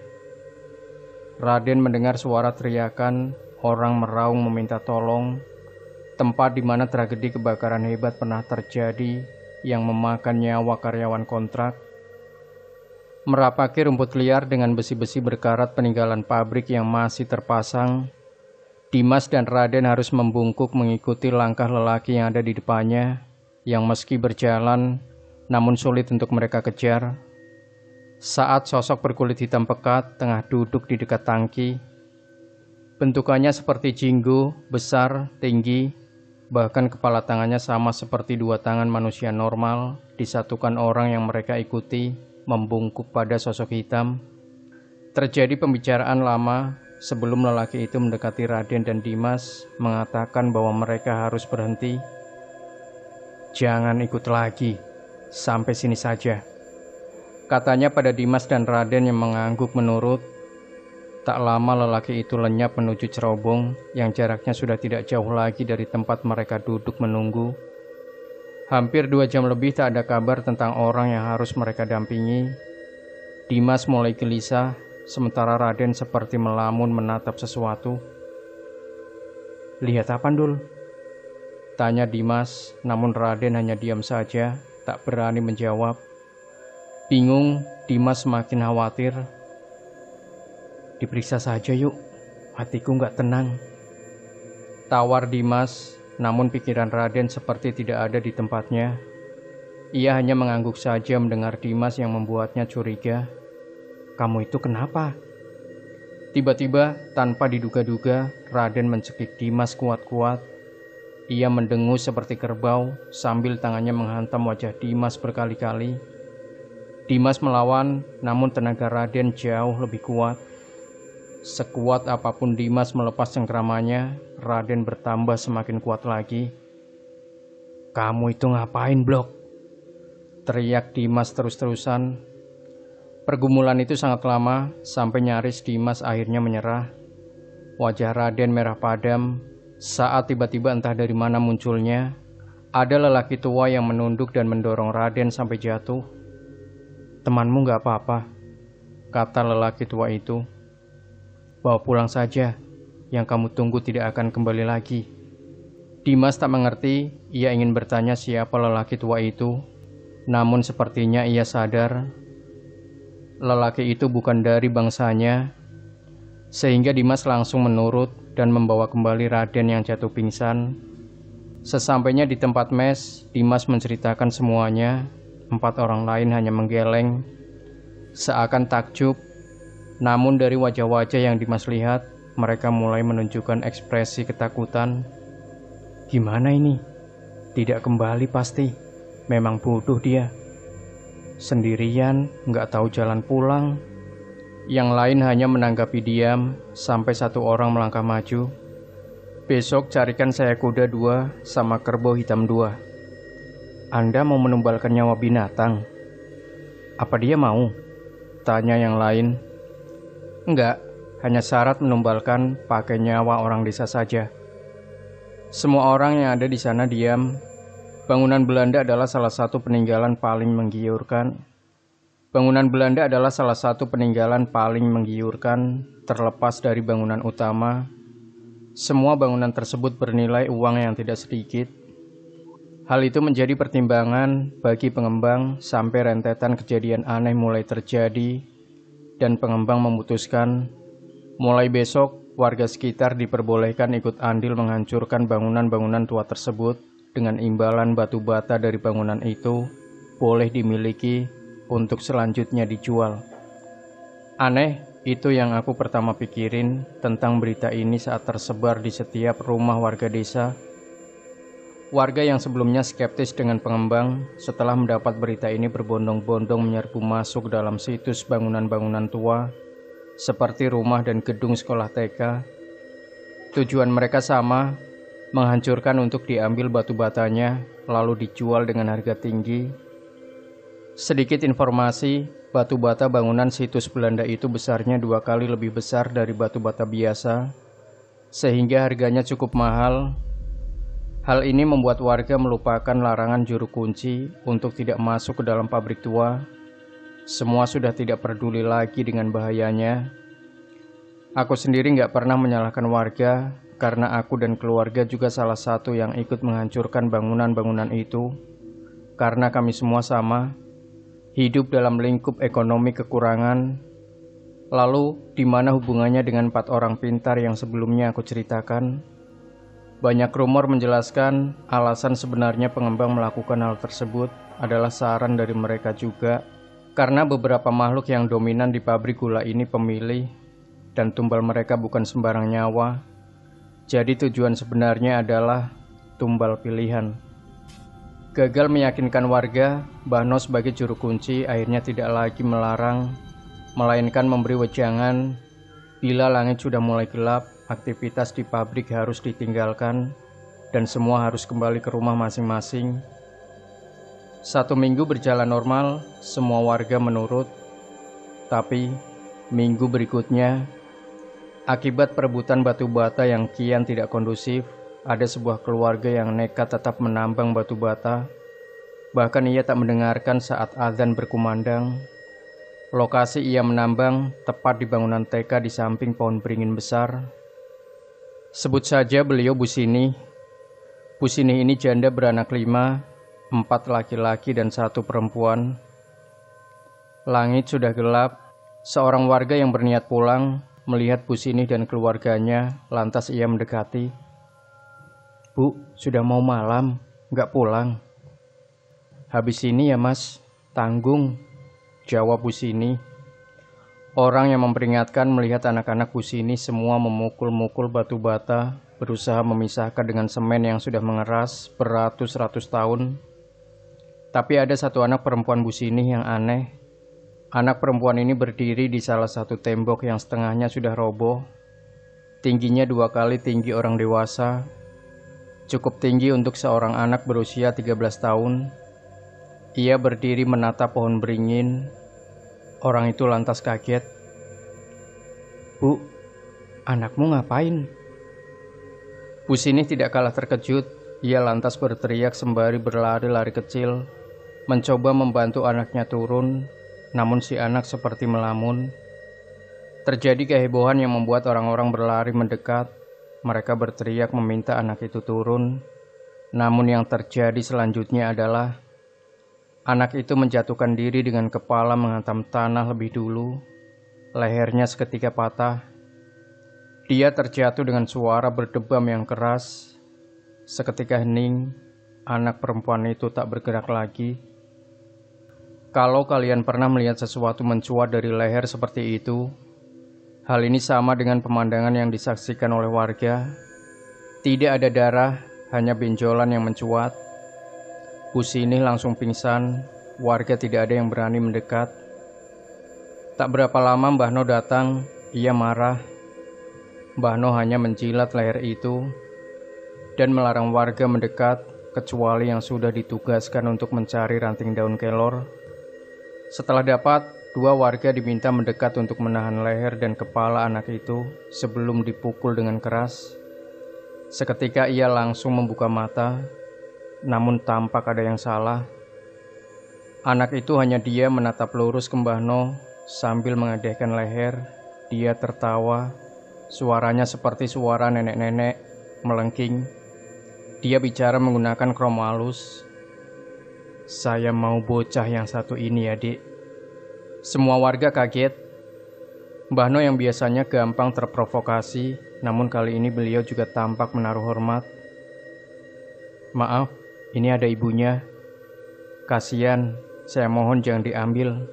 Raden mendengar suara teriakan, orang meraung meminta tolong, tempat di mana tragedi kebakaran hebat pernah terjadi yang memakan nyawa karyawan kontrak. Merapaki rumput liar dengan besi-besi berkarat peninggalan pabrik yang masih terpasang, Dimas dan Raden harus membungkuk mengikuti langkah lelaki yang ada di depannya, yang meski berjalan, namun sulit untuk mereka kejar. Saat sosok berkulit hitam pekat tengah duduk di dekat tangki, bentukannya seperti jinggo, besar, tinggi, bahkan kepala tangannya sama seperti 2 tangan manusia normal, disatukan orang yang mereka ikuti, membungkuk pada sosok hitam. Terjadi pembicaraan lama sebelum lelaki itu mendekati Raden dan Dimas, mengatakan bahwa mereka harus berhenti. "Jangan ikut lagi, sampai sini saja," katanya pada Dimas dan Raden yang mengangguk menurut. Tak lama lelaki itu lenyap menuju cerobong yang jaraknya sudah tidak jauh lagi dari tempat mereka duduk menunggu. Hampir 2 jam lebih tak ada kabar tentang orang yang harus mereka dampingi. Dimas mulai gelisah, sementara Raden seperti melamun menatap sesuatu. "Lihat apa, Ndul?" tanya Dimas, namun Raden hanya diam saja, tak berani menjawab. Bingung, Dimas semakin khawatir. "Diperiksa saja yuk, hatiku nggak tenang," tawar Dimas, namun pikiran Raden seperti tidak ada di tempatnya. Ia hanya mengangguk saja mendengar Dimas yang membuatnya curiga. "Kamu itu kenapa?" Tiba-tiba, tanpa diduga-duga, Raden mencekik Dimas kuat-kuat. Ia mendengus seperti kerbau sambil tangannya menghantam wajah Dimas berkali-kali. Dimas melawan, namun tenaga Raden jauh lebih kuat. Sekuat apapun Dimas melepas cengkramannya, Raden bertambah semakin kuat lagi. "Kamu itu ngapain, Blok?" teriak Dimas terus-terusan. Pergumulan itu sangat lama, sampai nyaris Dimas akhirnya menyerah. Wajah Raden merah padam, saat tiba-tiba entah dari mana munculnya, ada lelaki tua yang menunduk dan mendorong Raden sampai jatuh. "Temanmu gak apa-apa," kata lelaki tua itu. "Bawa pulang saja, yang kamu tunggu tidak akan kembali lagi." Dimas tak mengerti, ia ingin bertanya siapa lelaki tua itu, namun sepertinya ia sadar lelaki itu bukan dari bangsanya, sehingga Dimas langsung menurut dan membawa kembali Raden yang jatuh pingsan. Sesampainya di tempat mes, Dimas menceritakan semuanya. 4 orang lain hanya menggeleng, seakan takjub. Namun dari wajah-wajah yang Dimas lihat, mereka mulai menunjukkan ekspresi ketakutan. "Gimana ini? Tidak kembali pasti. Memang bodoh dia. Sendirian, nggak tahu jalan pulang." Yang lain hanya menanggapi diam, sampai 1 orang melangkah maju. "Besok carikan saya kuda 2 sama kerbau hitam 2. Anda mau menumbalkan nyawa binatang?" "Apa dia mau?" tanya yang lain. "Enggak, hanya syarat menumbalkan pakai nyawa orang desa saja." Semua orang yang ada di sana diam. Bangunan Belanda adalah salah satu peninggalan paling menggiurkan. Terlepas dari bangunan utama. Semua bangunan tersebut bernilai uang yang tidak sedikit. Hal itu menjadi pertimbangan bagi pengembang sampai rentetan kejadian aneh mulai terjadi. Dan pengembang memutuskan, mulai besok warga sekitar diperbolehkan ikut andil menghancurkan bangunan-bangunan tua tersebut dengan imbalan batu bata dari bangunan itu boleh dimiliki untuk selanjutnya dijual. Aneh, itu yang aku pertama pikirin tentang berita ini saat tersebar di setiap rumah warga desa. Warga yang sebelumnya skeptis dengan pengembang, setelah mendapat berita ini berbondong-bondong menyerbu masuk dalam situs bangunan-bangunan tua, seperti rumah dan gedung sekolah TK. Tujuan mereka sama, menghancurkan untuk diambil batu batanya, lalu dijual dengan harga tinggi. Sedikit informasi, batu bata bangunan situs Belanda itu besarnya 2 kali lebih besar dari batu bata biasa, sehingga harganya cukup mahal. Hal ini membuat warga melupakan larangan juru kunci untuk tidak masuk ke dalam pabrik tua. Semua sudah tidak peduli lagi dengan bahayanya. Aku sendiri nggak pernah menyalahkan warga, karena aku dan keluarga juga salah satu yang ikut menghancurkan bangunan-bangunan itu. Karena kami semua sama, hidup dalam lingkup ekonomi kekurangan. Lalu, di mana hubungannya dengan 4 orang pintar yang sebelumnya aku ceritakan? Banyak rumor menjelaskan alasan sebenarnya pengembang melakukan hal tersebut adalah saran dari mereka juga, karena beberapa makhluk yang dominan di pabrik gula ini pemilih, dan tumbal mereka bukan sembarang nyawa. Jadi tujuan sebenarnya adalah tumbal pilihan. Gagal meyakinkan warga, Bahno sebagai juru kunci akhirnya tidak lagi melarang, melainkan memberi wejangan. Bila langit sudah mulai gelap, aktivitas di pabrik harus ditinggalkan dan semua harus kembali ke rumah masing-masing. 1 minggu berjalan normal, semua warga menurut. Tapi minggu berikutnya, Akibat perebutan batu bata yang kian tidak kondusif, ada sebuah keluarga yang nekat tetap menambang batu bata. Bahkan ia tak mendengarkan saat azan berkumandang. Lokasi ia menambang tepat di bangunan TK di samping pohon beringin besar. Sebut saja beliau Bu Sini. Bu Sini ini janda beranak 5, 4 laki-laki dan 1 perempuan. Langit sudah gelap. Seorang warga yang berniat pulang melihat Bu Sini dan keluarganya, lantas ia mendekati. "Bu, sudah mau malam, nggak pulang?" "Habis ini ya mas, tanggung," jawab Bu Sini. Orang yang memperingatkan melihat anak-anak Bu Sini semua memukul-mukul batu bata, berusaha memisahkan dengan semen yang sudah mengeras beratus-ratus tahun. Tapi ada satu anak perempuan Bu Sini yang aneh. Anak perempuan ini berdiri di salah satu tembok yang setengahnya sudah roboh. Tingginya 2 kali tinggi orang dewasa. Cukup tinggi untuk seorang anak berusia 13 tahun. Ia berdiri menatap pohon beringin. Orang itu lantas kaget. "Bu, anakmu ngapain?" Bu Sini tidak kalah terkejut. Ia lantas berteriak sembari berlari-lari kecil, mencoba membantu anaknya turun. Namun si anak seperti melamun. Terjadi kehebohan yang membuat orang-orang berlari mendekat. Mereka berteriak meminta anak itu turun. Namun yang terjadi selanjutnya adalah anak itu menjatuhkan diri dengan kepala menghantam tanah lebih dulu. Lehernya seketika patah. Dia terjatuh dengan suara berdebam yang keras. Seketika hening, anak perempuan itu tak bergerak lagi. Kalau kalian pernah melihat sesuatu mencuat dari leher seperti itu, hal ini sama dengan pemandangan yang disaksikan oleh warga. Tidak ada darah, hanya benjolan yang mencuat. Bu Sini langsung pingsan, warga tidak ada yang berani mendekat. Tak berapa lama Mbah No datang, ia marah. Mbah No hanya menjilat leher itu dan melarang warga mendekat, kecuali yang sudah ditugaskan untuk mencari ranting daun kelor. Setelah dapat, 2 warga diminta mendekat untuk menahan leher dan kepala anak itu sebelum dipukul dengan keras. Seketika ia langsung membuka mata, namun tampak ada yang salah. Anak itu hanya diam menatap lurus ke Mbah No sambil mengadehkan leher. Dia tertawa, suaranya seperti suara nenek-nenek melengking. Dia bicara menggunakan kromo halus. "Saya mau bocah yang satu ini ya, Dik." Semua warga kaget. Mbah No yang biasanya gampang terprovokasi, namun kali ini beliau juga tampak menaruh hormat. "Maaf, ini ada ibunya. Kasihan, saya mohon jangan diambil.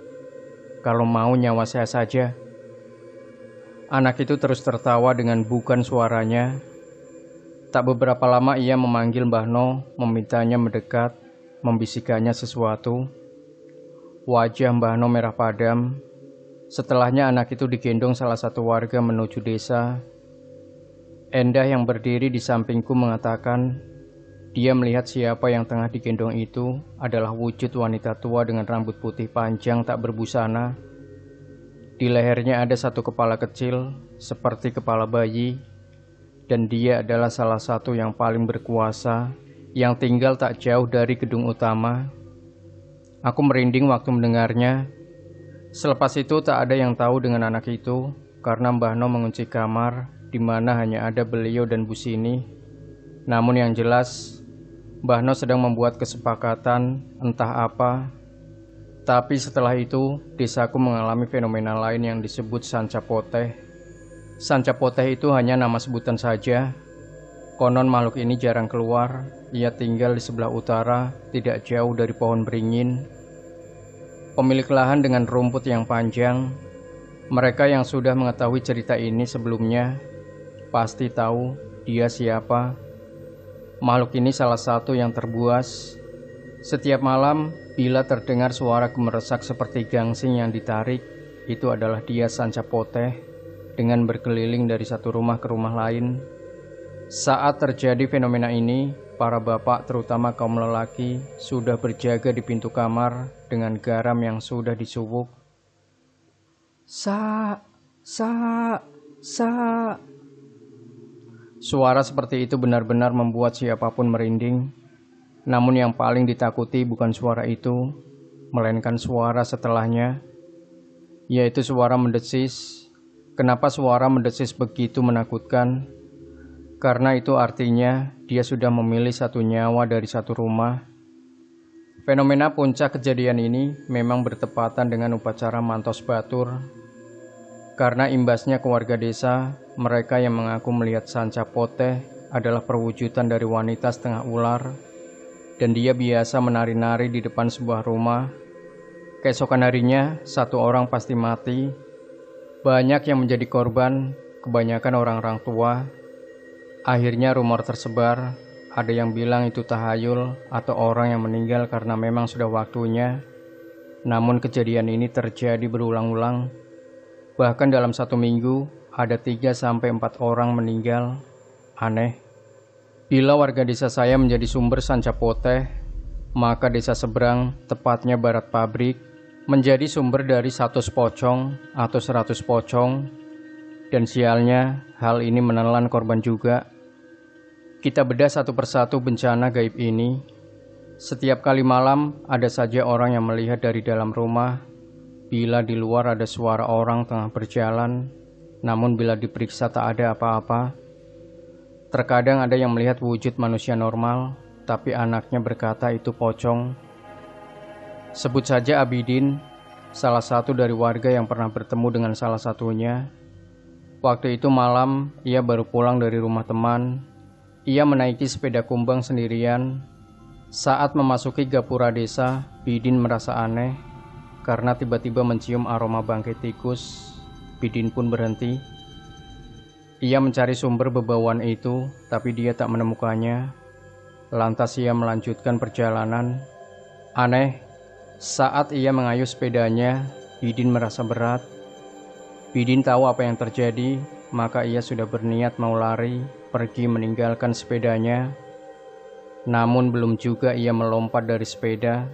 Kalau mau nyawa saya saja." Anak itu terus tertawa dengan bukan suaranya. Tak beberapa lama ia memanggil Mbah No, memintanya mendekat, membisikannya sesuatu. Wajah Mbah No merah padam. Setelahnya anak itu digendong salah satu warga menuju desa. Endah yang berdiri di sampingku mengatakan, dia melihat siapa yang tengah digendong itu adalah wujud wanita tua dengan rambut putih panjang tak berbusana. Di lehernya ada satu kepala kecil, seperti kepala bayi, dan dia adalah salah satu yang paling berkuasa, yang tinggal tak jauh dari gedung utama. Aku merinding waktu mendengarnya. Selepas itu tak ada yang tahu dengan anak itu, karena Mbah No mengunci kamar, di mana hanya ada beliau dan Bu Sini. Namun yang jelas, Mbah No sedang membuat kesepakatan, entah apa. Tapi setelah itu, desaku mengalami fenomena lain yang disebut Sanca Poteh. Sanca Poteh itu hanya nama sebutan saja. Konon makhluk ini jarang keluar. Ia tinggal di sebelah utara, tidak jauh dari pohon beringin. Pemilik lahan dengan rumput yang panjang. Mereka yang sudah mengetahui cerita ini sebelumnya pasti tahu dia siapa. Makhluk ini salah satu yang terbuas. Setiap malam, bila terdengar suara gemeresak seperti gangsing yang ditarik, itu adalah dia Sanca Poteh dengan berkeliling dari satu rumah ke rumah lain. Saat terjadi fenomena ini, para bapak terutama kaum lelaki sudah berjaga di pintu kamar dengan garam yang sudah disubuk. Sa, Sa... Suara seperti itu benar-benar membuat siapapun merinding. Namun yang paling ditakuti bukan suara itu, melainkan suara setelahnya, yaitu suara mendesis. Kenapa suara mendesis begitu menakutkan? Karena itu artinya dia sudah memilih satu nyawa dari satu rumah. Fenomena puncak kejadian ini memang bertepatan dengan upacara Mantos Batur. Karena imbasnya ke warga desa, mereka yang mengaku melihat Sanca Poteh adalah perwujudan dari wanita setengah ular, dan dia biasa menari-nari di depan sebuah rumah. Keesokan harinya, satu orang pasti mati. Banyak yang menjadi korban, kebanyakan orang-orang tua. Akhirnya rumor tersebar, ada yang bilang itu tahayul atau orang yang meninggal karena memang sudah waktunya. Namun kejadian ini terjadi berulang-ulang. Bahkan dalam satu minggu, ada 3-4 orang meninggal. Aneh. Bila warga desa saya menjadi sumber Sanca Poteh, maka desa seberang, tepatnya barat pabrik, menjadi sumber dari 100 pocong atau 100 pocong. Dan sialnya, hal ini menelan korban juga. Kita bedah satu persatu bencana gaib ini. Setiap kali malam, ada saja orang yang melihat dari dalam rumah. Bila di luar ada suara orang tengah berjalan, namun bila diperiksa tak ada apa-apa. Terkadang ada yang melihat wujud manusia normal, tapi anaknya berkata itu pocong. Sebut saja Abidin, salah satu dari warga yang pernah bertemu dengan salah satunya. Waktu itu malam, ia baru pulang dari rumah teman. Ia menaiki sepeda kumbang sendirian. Saat memasuki gapura desa, Bidin merasa aneh karena tiba-tiba mencium aroma bangkai tikus. Bidin pun berhenti. Ia mencari sumber bebauan itu, tapi dia tak menemukannya. Lantas ia melanjutkan perjalanan. Aneh, saat ia mengayuh sepedanya, Bidin merasa berat. Bidin tahu apa yang terjadi, maka ia sudah berniat mau lari, pergi meninggalkan sepedanya. Namun belum juga ia melompat dari sepeda.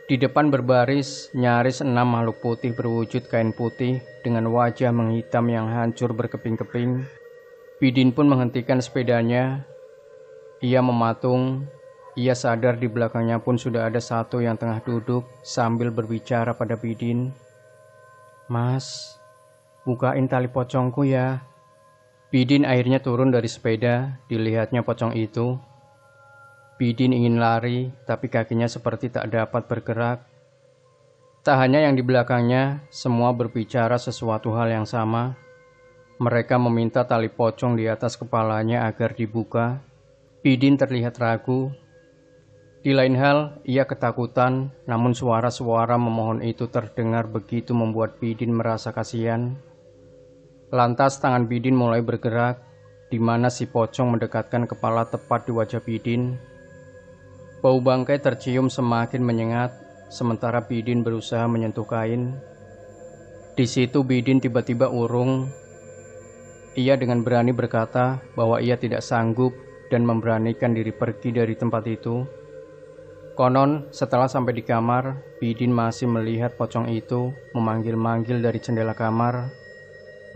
Di depan berbaris nyaris 6 makhluk putih berwujud kain putih dengan wajah menghitam yang hancur berkeping-keping. Bidin pun menghentikan sepedanya. Ia mematung. Ia sadar di belakangnya pun sudah ada satu yang tengah duduk sambil berbicara pada Bidin. "Mas, bukain tali pocongku ya." Bidin akhirnya turun dari sepeda. Dilihatnya pocong itu. Bidin ingin lari, tapi kakinya seperti tak dapat bergerak. Tak hanya yang di belakangnya, semua berbicara sesuatu hal yang sama. Mereka meminta tali pocong di atas kepalanya agar dibuka. Bidin terlihat ragu. Di lain hal, ia ketakutan, namun suara-suara memohon itu terdengar begitu membuat Bidin merasa kasihan. Lantas tangan Bidin mulai bergerak, di mana si pocong mendekatkan kepala tepat di wajah Bidin. Bau bangkai tercium semakin menyengat, sementara Bidin berusaha menyentuh kain. Di situ Bidin tiba-tiba urung. Ia dengan berani berkata bahwa ia tidak sanggup dan memberanikan diri pergi dari tempat itu. Konon, setelah sampai di kamar, Bidin masih melihat pocong itu memanggil-manggil dari jendela kamar,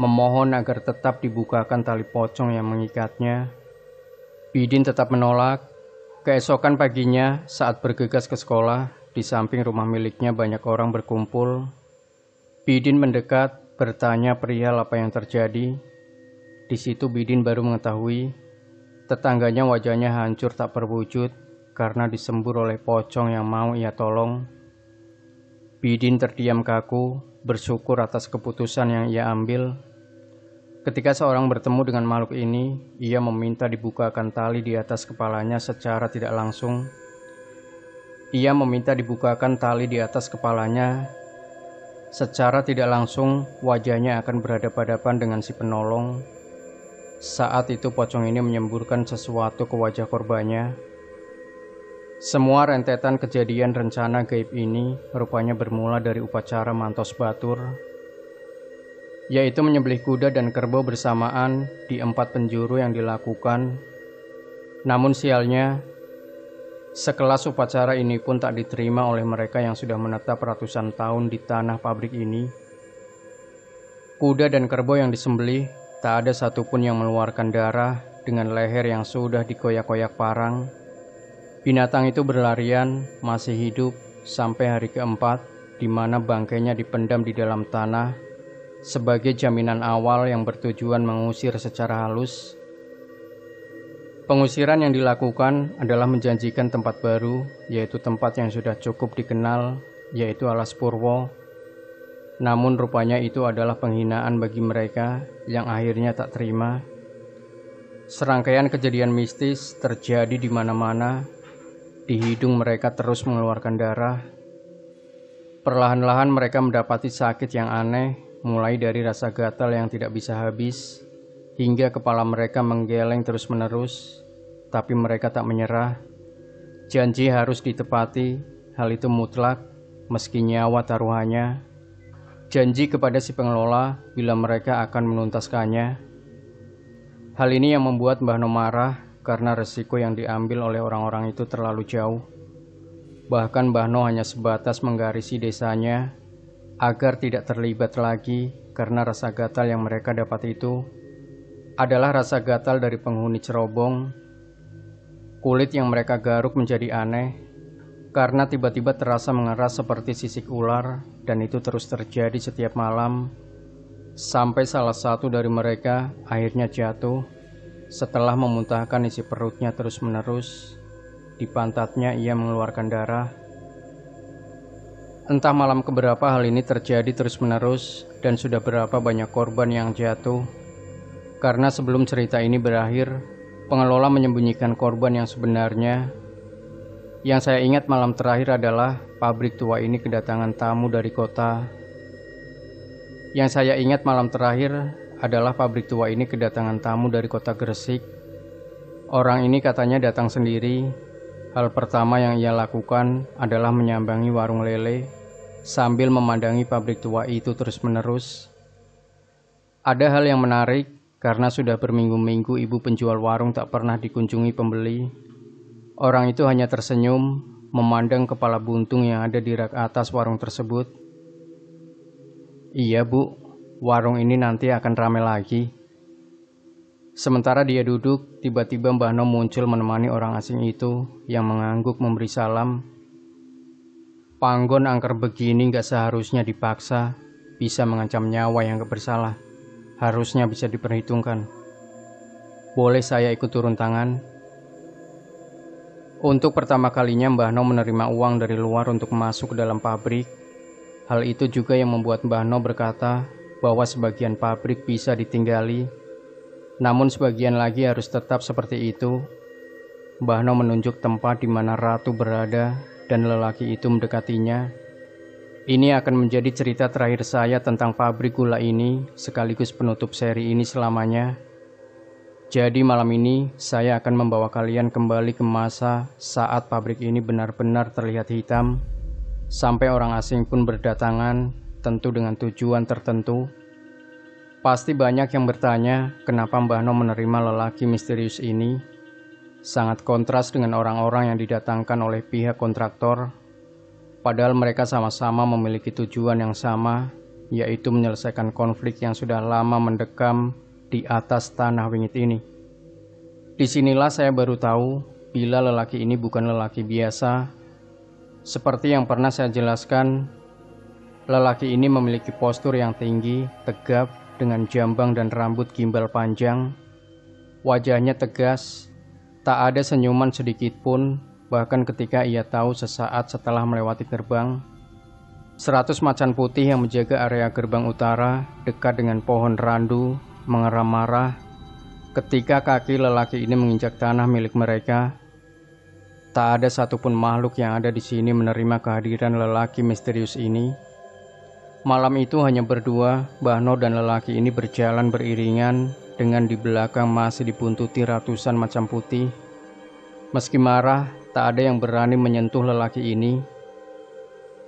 memohon agar tetap dibukakan tali pocong yang mengikatnya. Bidin tetap menolak. Keesokan paginya, saat bergegas ke sekolah, di samping rumah miliknya banyak orang berkumpul. Bidin mendekat, bertanya perihal apa yang terjadi. Di situ Bidin baru mengetahui, tetangganya wajahnya hancur tak berwujud karena disembur oleh pocong yang mau ia tolong. Bidin terdiam kaku, bersyukur atas keputusan yang ia ambil. Ketika seorang bertemu dengan makhluk ini, ia meminta dibukakan tali di atas kepalanya secara tidak langsung. Ia meminta dibukakan tali di atas kepalanya. Secara tidak langsung, wajahnya akan berhadapan-hadapan dengan si penolong. Saat itu pocong ini menyemburkan sesuatu ke wajah korbannya. Semua rentetan kejadian rencana gaib ini rupanya bermula dari upacara Mantos Batur, yaitu menyembelih kuda dan kerbau bersamaan di 4 penjuru yang dilakukan. Namun sialnya, sekelas upacara ini pun tak diterima oleh mereka yang sudah menetap ratusan tahun di tanah pabrik ini. Kuda dan kerbau yang disembelih, tak ada satupun yang mengeluarkan darah dengan leher yang sudah dikoyak-koyak parang. Binatang itu berlarian, masih hidup, sampai hari keempat, di mana bangkainya dipendam di dalam tanah, sebagai jaminan awal yang bertujuan mengusir secara halus. Pengusiran yang dilakukan adalah menjanjikan tempat baru, yaitu tempat yang sudah cukup dikenal, yaitu Alas Purwo. Namun rupanya itu adalah penghinaan bagi mereka yang akhirnya tak terima. Serangkaian kejadian mistis terjadi di mana-mana. Di hidung mereka terus mengeluarkan darah. Perlahan-lahan mereka mendapati sakit yang aneh, mulai dari rasa gatal yang tidak bisa habis, hingga kepala mereka menggeleng terus-menerus. Tapi mereka tak menyerah. Janji harus ditepati, hal itu mutlak, meski nyawa taruhannya. Janji kepada si pengelola bila mereka akan menuntaskannya. Hal ini yang membuat Mbah No marah karena resiko yang diambil oleh orang-orang itu terlalu jauh. Bahkan Mbah No hanya sebatas menggarisi desanya agar tidak terlibat lagi karena rasa gatal yang mereka dapat itu adalah rasa gatal dari penghuni cerobong. Kulit yang mereka garuk menjadi aneh karena tiba-tiba terasa mengeras seperti sisik ular, dan itu terus terjadi setiap malam, sampai salah satu dari mereka akhirnya jatuh setelah memuntahkan isi perutnya terus-menerus. Di pantatnya ia mengeluarkan darah. Entah malam keberapa hal ini terjadi terus-menerus, dan sudah berapa banyak korban yang jatuh. Karena sebelum cerita ini berakhir, pengelola menyembunyikan korban yang sebenarnya. Yang saya ingat malam terakhir adalah pabrik tua ini kedatangan tamu dari kota. Yang saya ingat malam terakhir adalah pabrik tua ini kedatangan tamu dari kota Gresik. Orang ini katanya datang sendiri. Hal pertama yang ia lakukan adalah menyambangi warung lele sambil memandangi pabrik tua itu terus-menerus. Ada hal yang menarik karena sudah berminggu-minggu ibu penjual warung tak pernah dikunjungi pembeli. Orang itu hanya tersenyum, memandang kepala buntung yang ada di rak atas warung tersebut. Iya bu, warung ini nanti akan ramai lagi. Sementara dia duduk, tiba-tiba Mbah No muncul menemani orang asing itu yang mengangguk memberi salam. Panggon angker begini gak seharusnya dipaksa, bisa mengancam nyawa yang gak bersalah. Harusnya bisa diperhitungkan. Boleh saya ikut turun tangan? Untuk pertama kalinya Mbah No menerima uang dari luar untuk masuk ke dalam pabrik. Hal itu juga yang membuat Mbah No berkata bahwa sebagian pabrik bisa ditinggali, namun sebagian lagi harus tetap seperti itu. Mbah No menunjuk tempat di mana ratu berada dan lelaki itu mendekatinya. Ini akan menjadi cerita terakhir saya tentang pabrik gula ini, sekaligus penutup seri ini selamanya. Jadi malam ini saya akan membawa kalian kembali ke masa saat pabrik ini benar-benar terlihat hitam, sampai orang asing pun berdatangan, tentu dengan tujuan tertentu. Pasti banyak yang bertanya kenapa Mbah No menerima lelaki misterius ini. Sangat kontras dengan orang-orang yang didatangkan oleh pihak kontraktor, padahal mereka sama-sama memiliki tujuan yang sama, yaitu menyelesaikan konflik yang sudah lama mendekam di atas tanah wingit ini. Disinilah saya baru tahu bila lelaki ini bukan lelaki biasa. Seperti yang pernah saya jelaskan, lelaki ini memiliki postur yang tinggi, tegap, dengan jambang dan rambut gimbal panjang. Wajahnya tegas, tak ada senyuman sedikit pun, bahkan ketika ia tahu sesaat setelah melewati gerbang. 100 macan putih yang menjaga area gerbang utara dekat dengan pohon randu mengeram marah ketika kaki lelaki ini menginjak tanah milik mereka. Tak ada satupun makhluk yang ada di sini menerima kehadiran lelaki misterius ini. Malam itu hanya berdua, Mbah No dan lelaki ini berjalan beriringan dengan di belakang masih dibuntuti ratusan macan putih. Meski marah, tak ada yang berani menyentuh lelaki ini.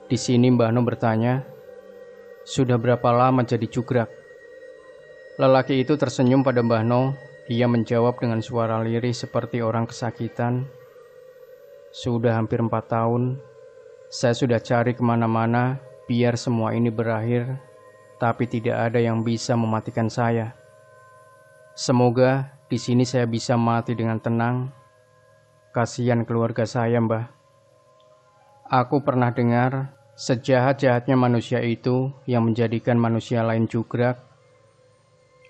Di sini Mbah No bertanya, "Sudah berapa lama jadi jugrak?" Lelaki itu tersenyum pada Mbah No. Ia menjawab dengan suara lirih seperti orang kesakitan, "Sudah hampir 4 tahun. Saya sudah cari kemana-mana biar semua ini berakhir. tapi tidak ada yang bisa mematikan saya. Semoga di sini saya bisa mati dengan tenang. Kasihan keluarga saya, Mbah. Aku pernah dengar sejahat-jahatnya manusia itu yang menjadikan manusia lain jugrak.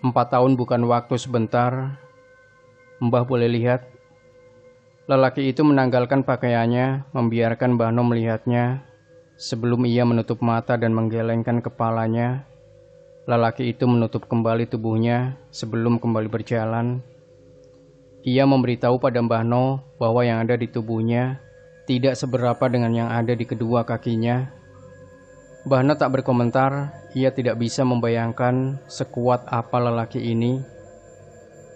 4 tahun bukan waktu sebentar. Mbah boleh lihat. Lelaki itu menanggalkan pakaiannya, membiarkan Mbah No melihatnya. Sebelum ia menutup mata dan menggelengkan kepalanya, lelaki itu menutup kembali tubuhnya sebelum kembali berjalan. Ia memberitahu pada Mbah No bahwa yang ada di tubuhnya tidak seberapa dengan yang ada di kedua kakinya. Mbah No tak berkomentar, ia tidak bisa membayangkan sekuat apa lelaki ini.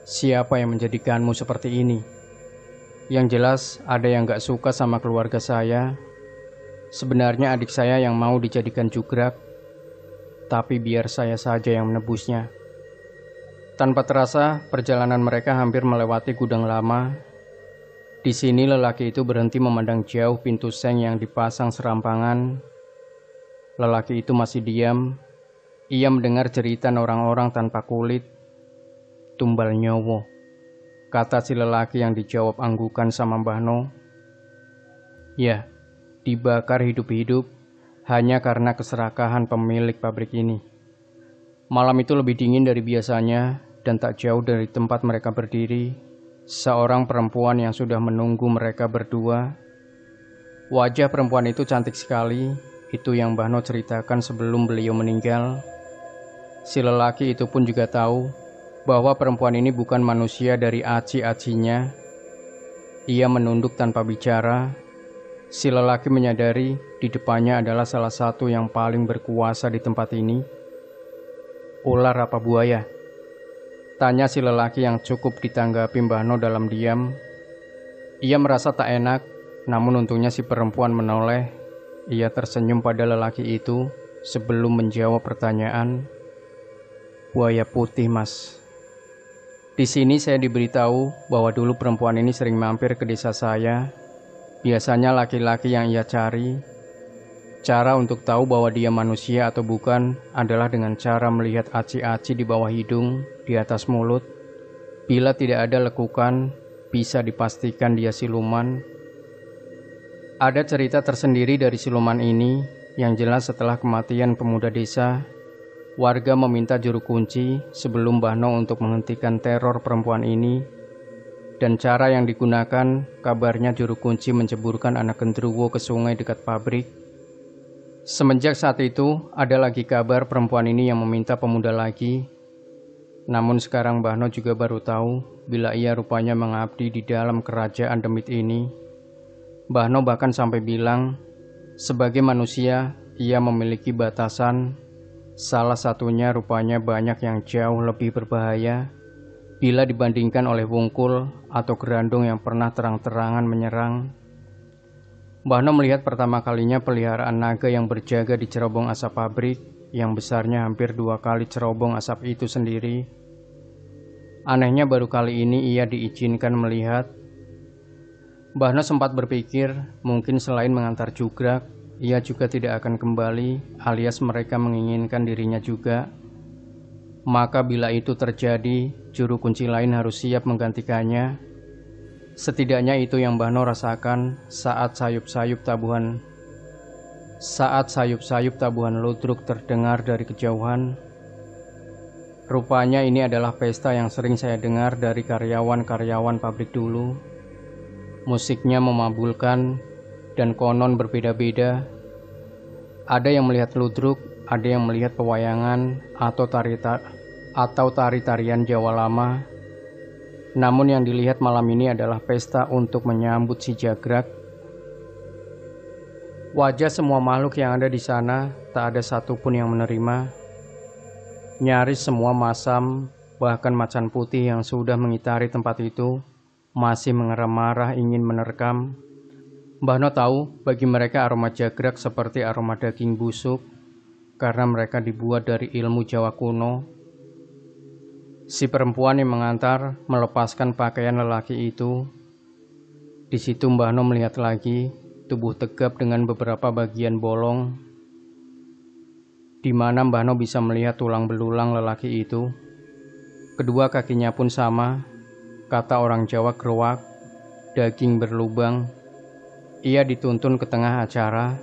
Siapa yang menjadikanmu seperti ini? Yang jelas ada yang gak suka sama keluarga saya. Sebenarnya adik saya yang mau dijadikan jugrak, tapi biar saya saja yang menebusnya. Tanpa terasa, perjalanan mereka hampir melewati gudang lama. Di sini lelaki itu berhenti memandang jauh pintu seng yang dipasang serampangan. Lelaki itu masih diam. Ia mendengar jeritan orang-orang tanpa kulit. Tumbal nyowo, kata si lelaki yang dijawab anggukan sama Mbah No. Ya, dibakar hidup-hidup hanya karena keserakahan pemilik pabrik ini. Malam itu lebih dingin dari biasanya dan tak jauh dari tempat mereka berdiri, seorang perempuan yang sudah menunggu mereka berdua. Wajah perempuan itu cantik sekali, itu yang Mbah No ceritakan sebelum beliau meninggal. Si lelaki itu pun juga tahu bahwa perempuan ini bukan manusia dari aci-acinya. Ia menunduk tanpa bicara. Si lelaki menyadari di depannya adalah salah satu yang paling berkuasa di tempat ini. Ular apa buaya? Tanya si lelaki yang cukup ditanggapi Mbah No dalam diam. Ia merasa tak enak, namun untungnya si perempuan menoleh. Ia tersenyum pada lelaki itu sebelum menjawab pertanyaan. Buaya putih, Mas. Di sini saya diberitahu bahwa dulu perempuan ini sering mampir ke desa saya. Biasanya laki-laki yang ia cari. Cara untuk tahu bahwa dia manusia atau bukan adalah dengan cara melihat aci-aci di bawah hidung, di atas mulut. Bila tidak ada lekukan, bisa dipastikan dia siluman. Ada cerita tersendiri dari siluman ini, yang jelas setelah kematian pemuda desa, warga meminta juru kunci sebelum Mbah No untuk menghentikan teror perempuan ini. Dan cara yang digunakan, kabarnya juru kunci menceburkan anak genderuwo ke sungai dekat pabrik. Semenjak saat itu, ada lagi kabar perempuan ini yang meminta pemuda lagi. Namun sekarang Mbah No juga baru tahu bila ia rupanya mengabdi di dalam kerajaan demit ini. Mbah No bahkan sampai bilang, sebagai manusia, ia memiliki batasan. Salah satunya rupanya banyak yang jauh lebih berbahaya bila dibandingkan oleh wungkul atau gerandung yang pernah terang-terangan menyerang. Mbah No melihat pertama kalinya peliharaan naga yang berjaga di cerobong asap pabrik yang besarnya hampir 2 kali cerobong asap itu sendiri. Anehnya baru kali ini ia diizinkan melihat. Mbah No sempat berpikir mungkin selain mengantar jugrak, ia juga tidak akan kembali, alias mereka menginginkan dirinya juga. Maka bila itu terjadi, juru kunci lain harus siap menggantikannya. Setidaknya itu yang Mbah No rasakan saat sayup-sayup tabuhan ludruk terdengar dari kejauhan. Rupanya ini adalah pesta yang sering saya dengar dari karyawan-karyawan pabrik dulu. Musiknya memabulkan dan konon berbeda-beda. Ada yang melihat ludruk, ada yang melihat pewayangan atau tari-tarian Jawa lama. Namun yang dilihat malam ini adalah pesta untuk menyambut si jagrak. Wajah semua makhluk yang ada di sana tak ada satupun yang menerima. Nyaris semua masam, bahkan macan putih yang sudah mengitari tempat itu, masih mengeram marah ingin menerkam. Mbah No tahu bagi mereka aroma jagrak seperti aroma daging busuk karena mereka dibuat dari ilmu Jawa kuno. Si perempuan yang mengantar melepaskan pakaian lelaki itu. Di situ Mbah No melihat lagi tubuh tegap dengan beberapa bagian bolong. di mana Mbah No bisa melihat tulang belulang lelaki itu. Kedua kakinya pun sama, kata orang Jawa keruak, daging berlubang. Ia dituntun ke tengah acara.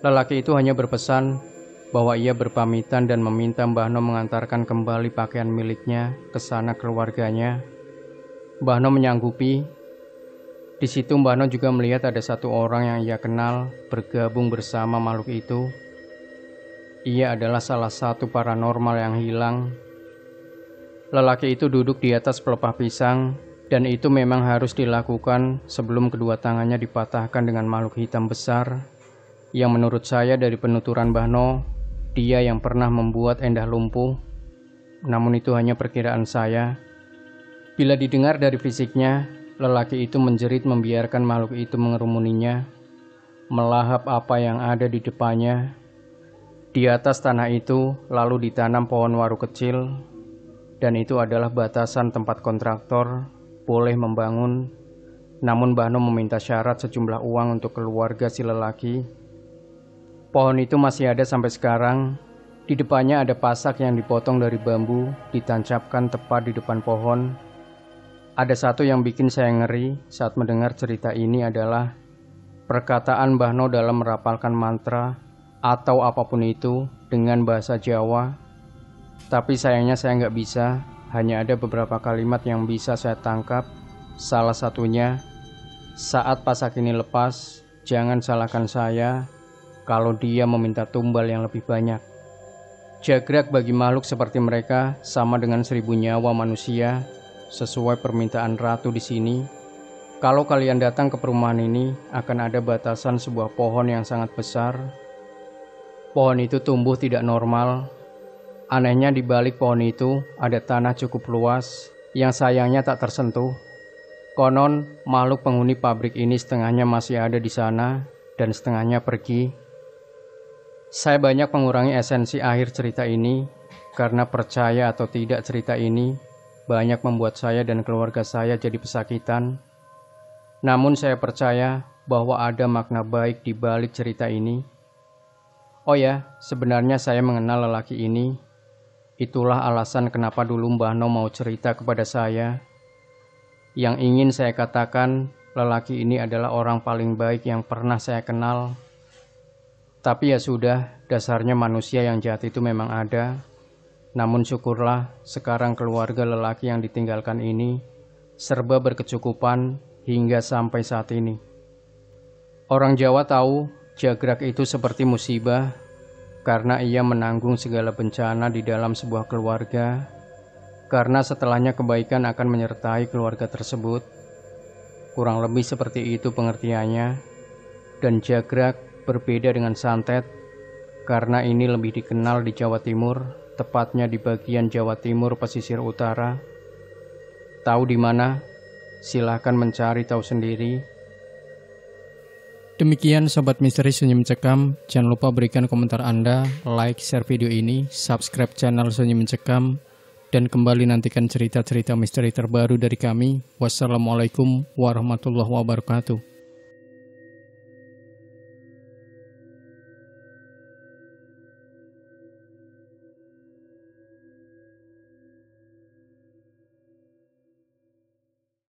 Lelaki itu hanya berpesan bahwa ia berpamitan dan meminta Mbah No mengantarkan kembali pakaian miliknya ke sana keluarganya. Mbah No menyanggupi. Di situ Mbah No juga melihat ada satu orang yang ia kenal bergabung bersama makhluk itu. Ia adalah salah satu paranormal yang hilang. Lelaki itu duduk di atas pelepah pisang, dan itu memang harus dilakukan sebelum kedua tangannya dipatahkan dengan makhluk hitam besar, yang menurut saya dari penuturan Mbah No, dia yang pernah membuat Endah lumpuh. Namun itu hanya perkiraan saya. Bila didengar dari fisiknya, lelaki itu menjerit membiarkan makhluk itu mengerumuninya, melahap apa yang ada di depannya. Di atas tanah itu lalu ditanam pohon waru kecil, dan itu adalah batasan tempat kontraktor boleh membangun. Namun Mbah No meminta syarat sejumlah uang untuk keluarga si lelaki. Pohon itu masih ada sampai sekarang. Di depannya ada pasak yang dipotong dari bambu, ditancapkan tepat di depan pohon. Ada satu yang bikin saya ngeri saat mendengar cerita ini adalah perkataan Mbah No dalam merapalkan mantra atau apapun itu dengan bahasa Jawa. Tapi sayangnya saya nggak bisa, hanya ada beberapa kalimat yang bisa saya tangkap. Salah satunya, saat pasak ini lepas, jangan salahkan saya kalau dia meminta tumbal yang lebih banyak. Jagrak bagi makhluk seperti mereka sama dengan 1000 nyawa manusia. Sesuai permintaan ratu di sini, kalau kalian datang ke perumahan ini, akan ada batasan sebuah pohon yang sangat besar. Pohon itu tumbuh tidak normal. Anehnya di balik pohon itu ada tanah cukup luas yang sayangnya tak tersentuh. Konon makhluk penghuni pabrik ini setengahnya masih ada di sana dan setengahnya pergi. Saya banyak mengurangi esensi akhir cerita ini karena percaya atau tidak cerita ini banyak membuat saya dan keluarga saya jadi pesakitan. Namun saya percaya bahwa ada makna baik di balik cerita ini. Oh ya, sebenarnya saya mengenal lelaki ini. Itulah alasan kenapa dulu Mbah No mau cerita kepada saya. Yang ingin saya katakan, lelaki ini adalah orang paling baik yang pernah saya kenal. Tapi ya sudah, dasarnya manusia yang jahat itu memang ada. Namun syukurlah sekarang keluarga lelaki yang ditinggalkan ini serba berkecukupan hingga sampai saat ini. Orang Jawa tahu jagrak itu seperti musibah karena ia menanggung segala bencana di dalam sebuah keluarga, karena setelahnya kebaikan akan menyertai keluarga tersebut. Kurang lebih seperti itu pengertiannya. Dan jagrak berbeda dengan santet karena ini lebih dikenal di Jawa Timur, tepatnya di bagian Jawa Timur pesisir utara. Tahu di mana? Silahkan mencari tahu sendiri. Demikian Sobat Misteri Sunyi Mencekam. Jangan lupa berikan komentar Anda, like, share video ini, subscribe channel Sunyi Mencekam, dan kembali nantikan cerita-cerita misteri terbaru dari kami. Wassalamualaikum warahmatullahi wabarakatuh.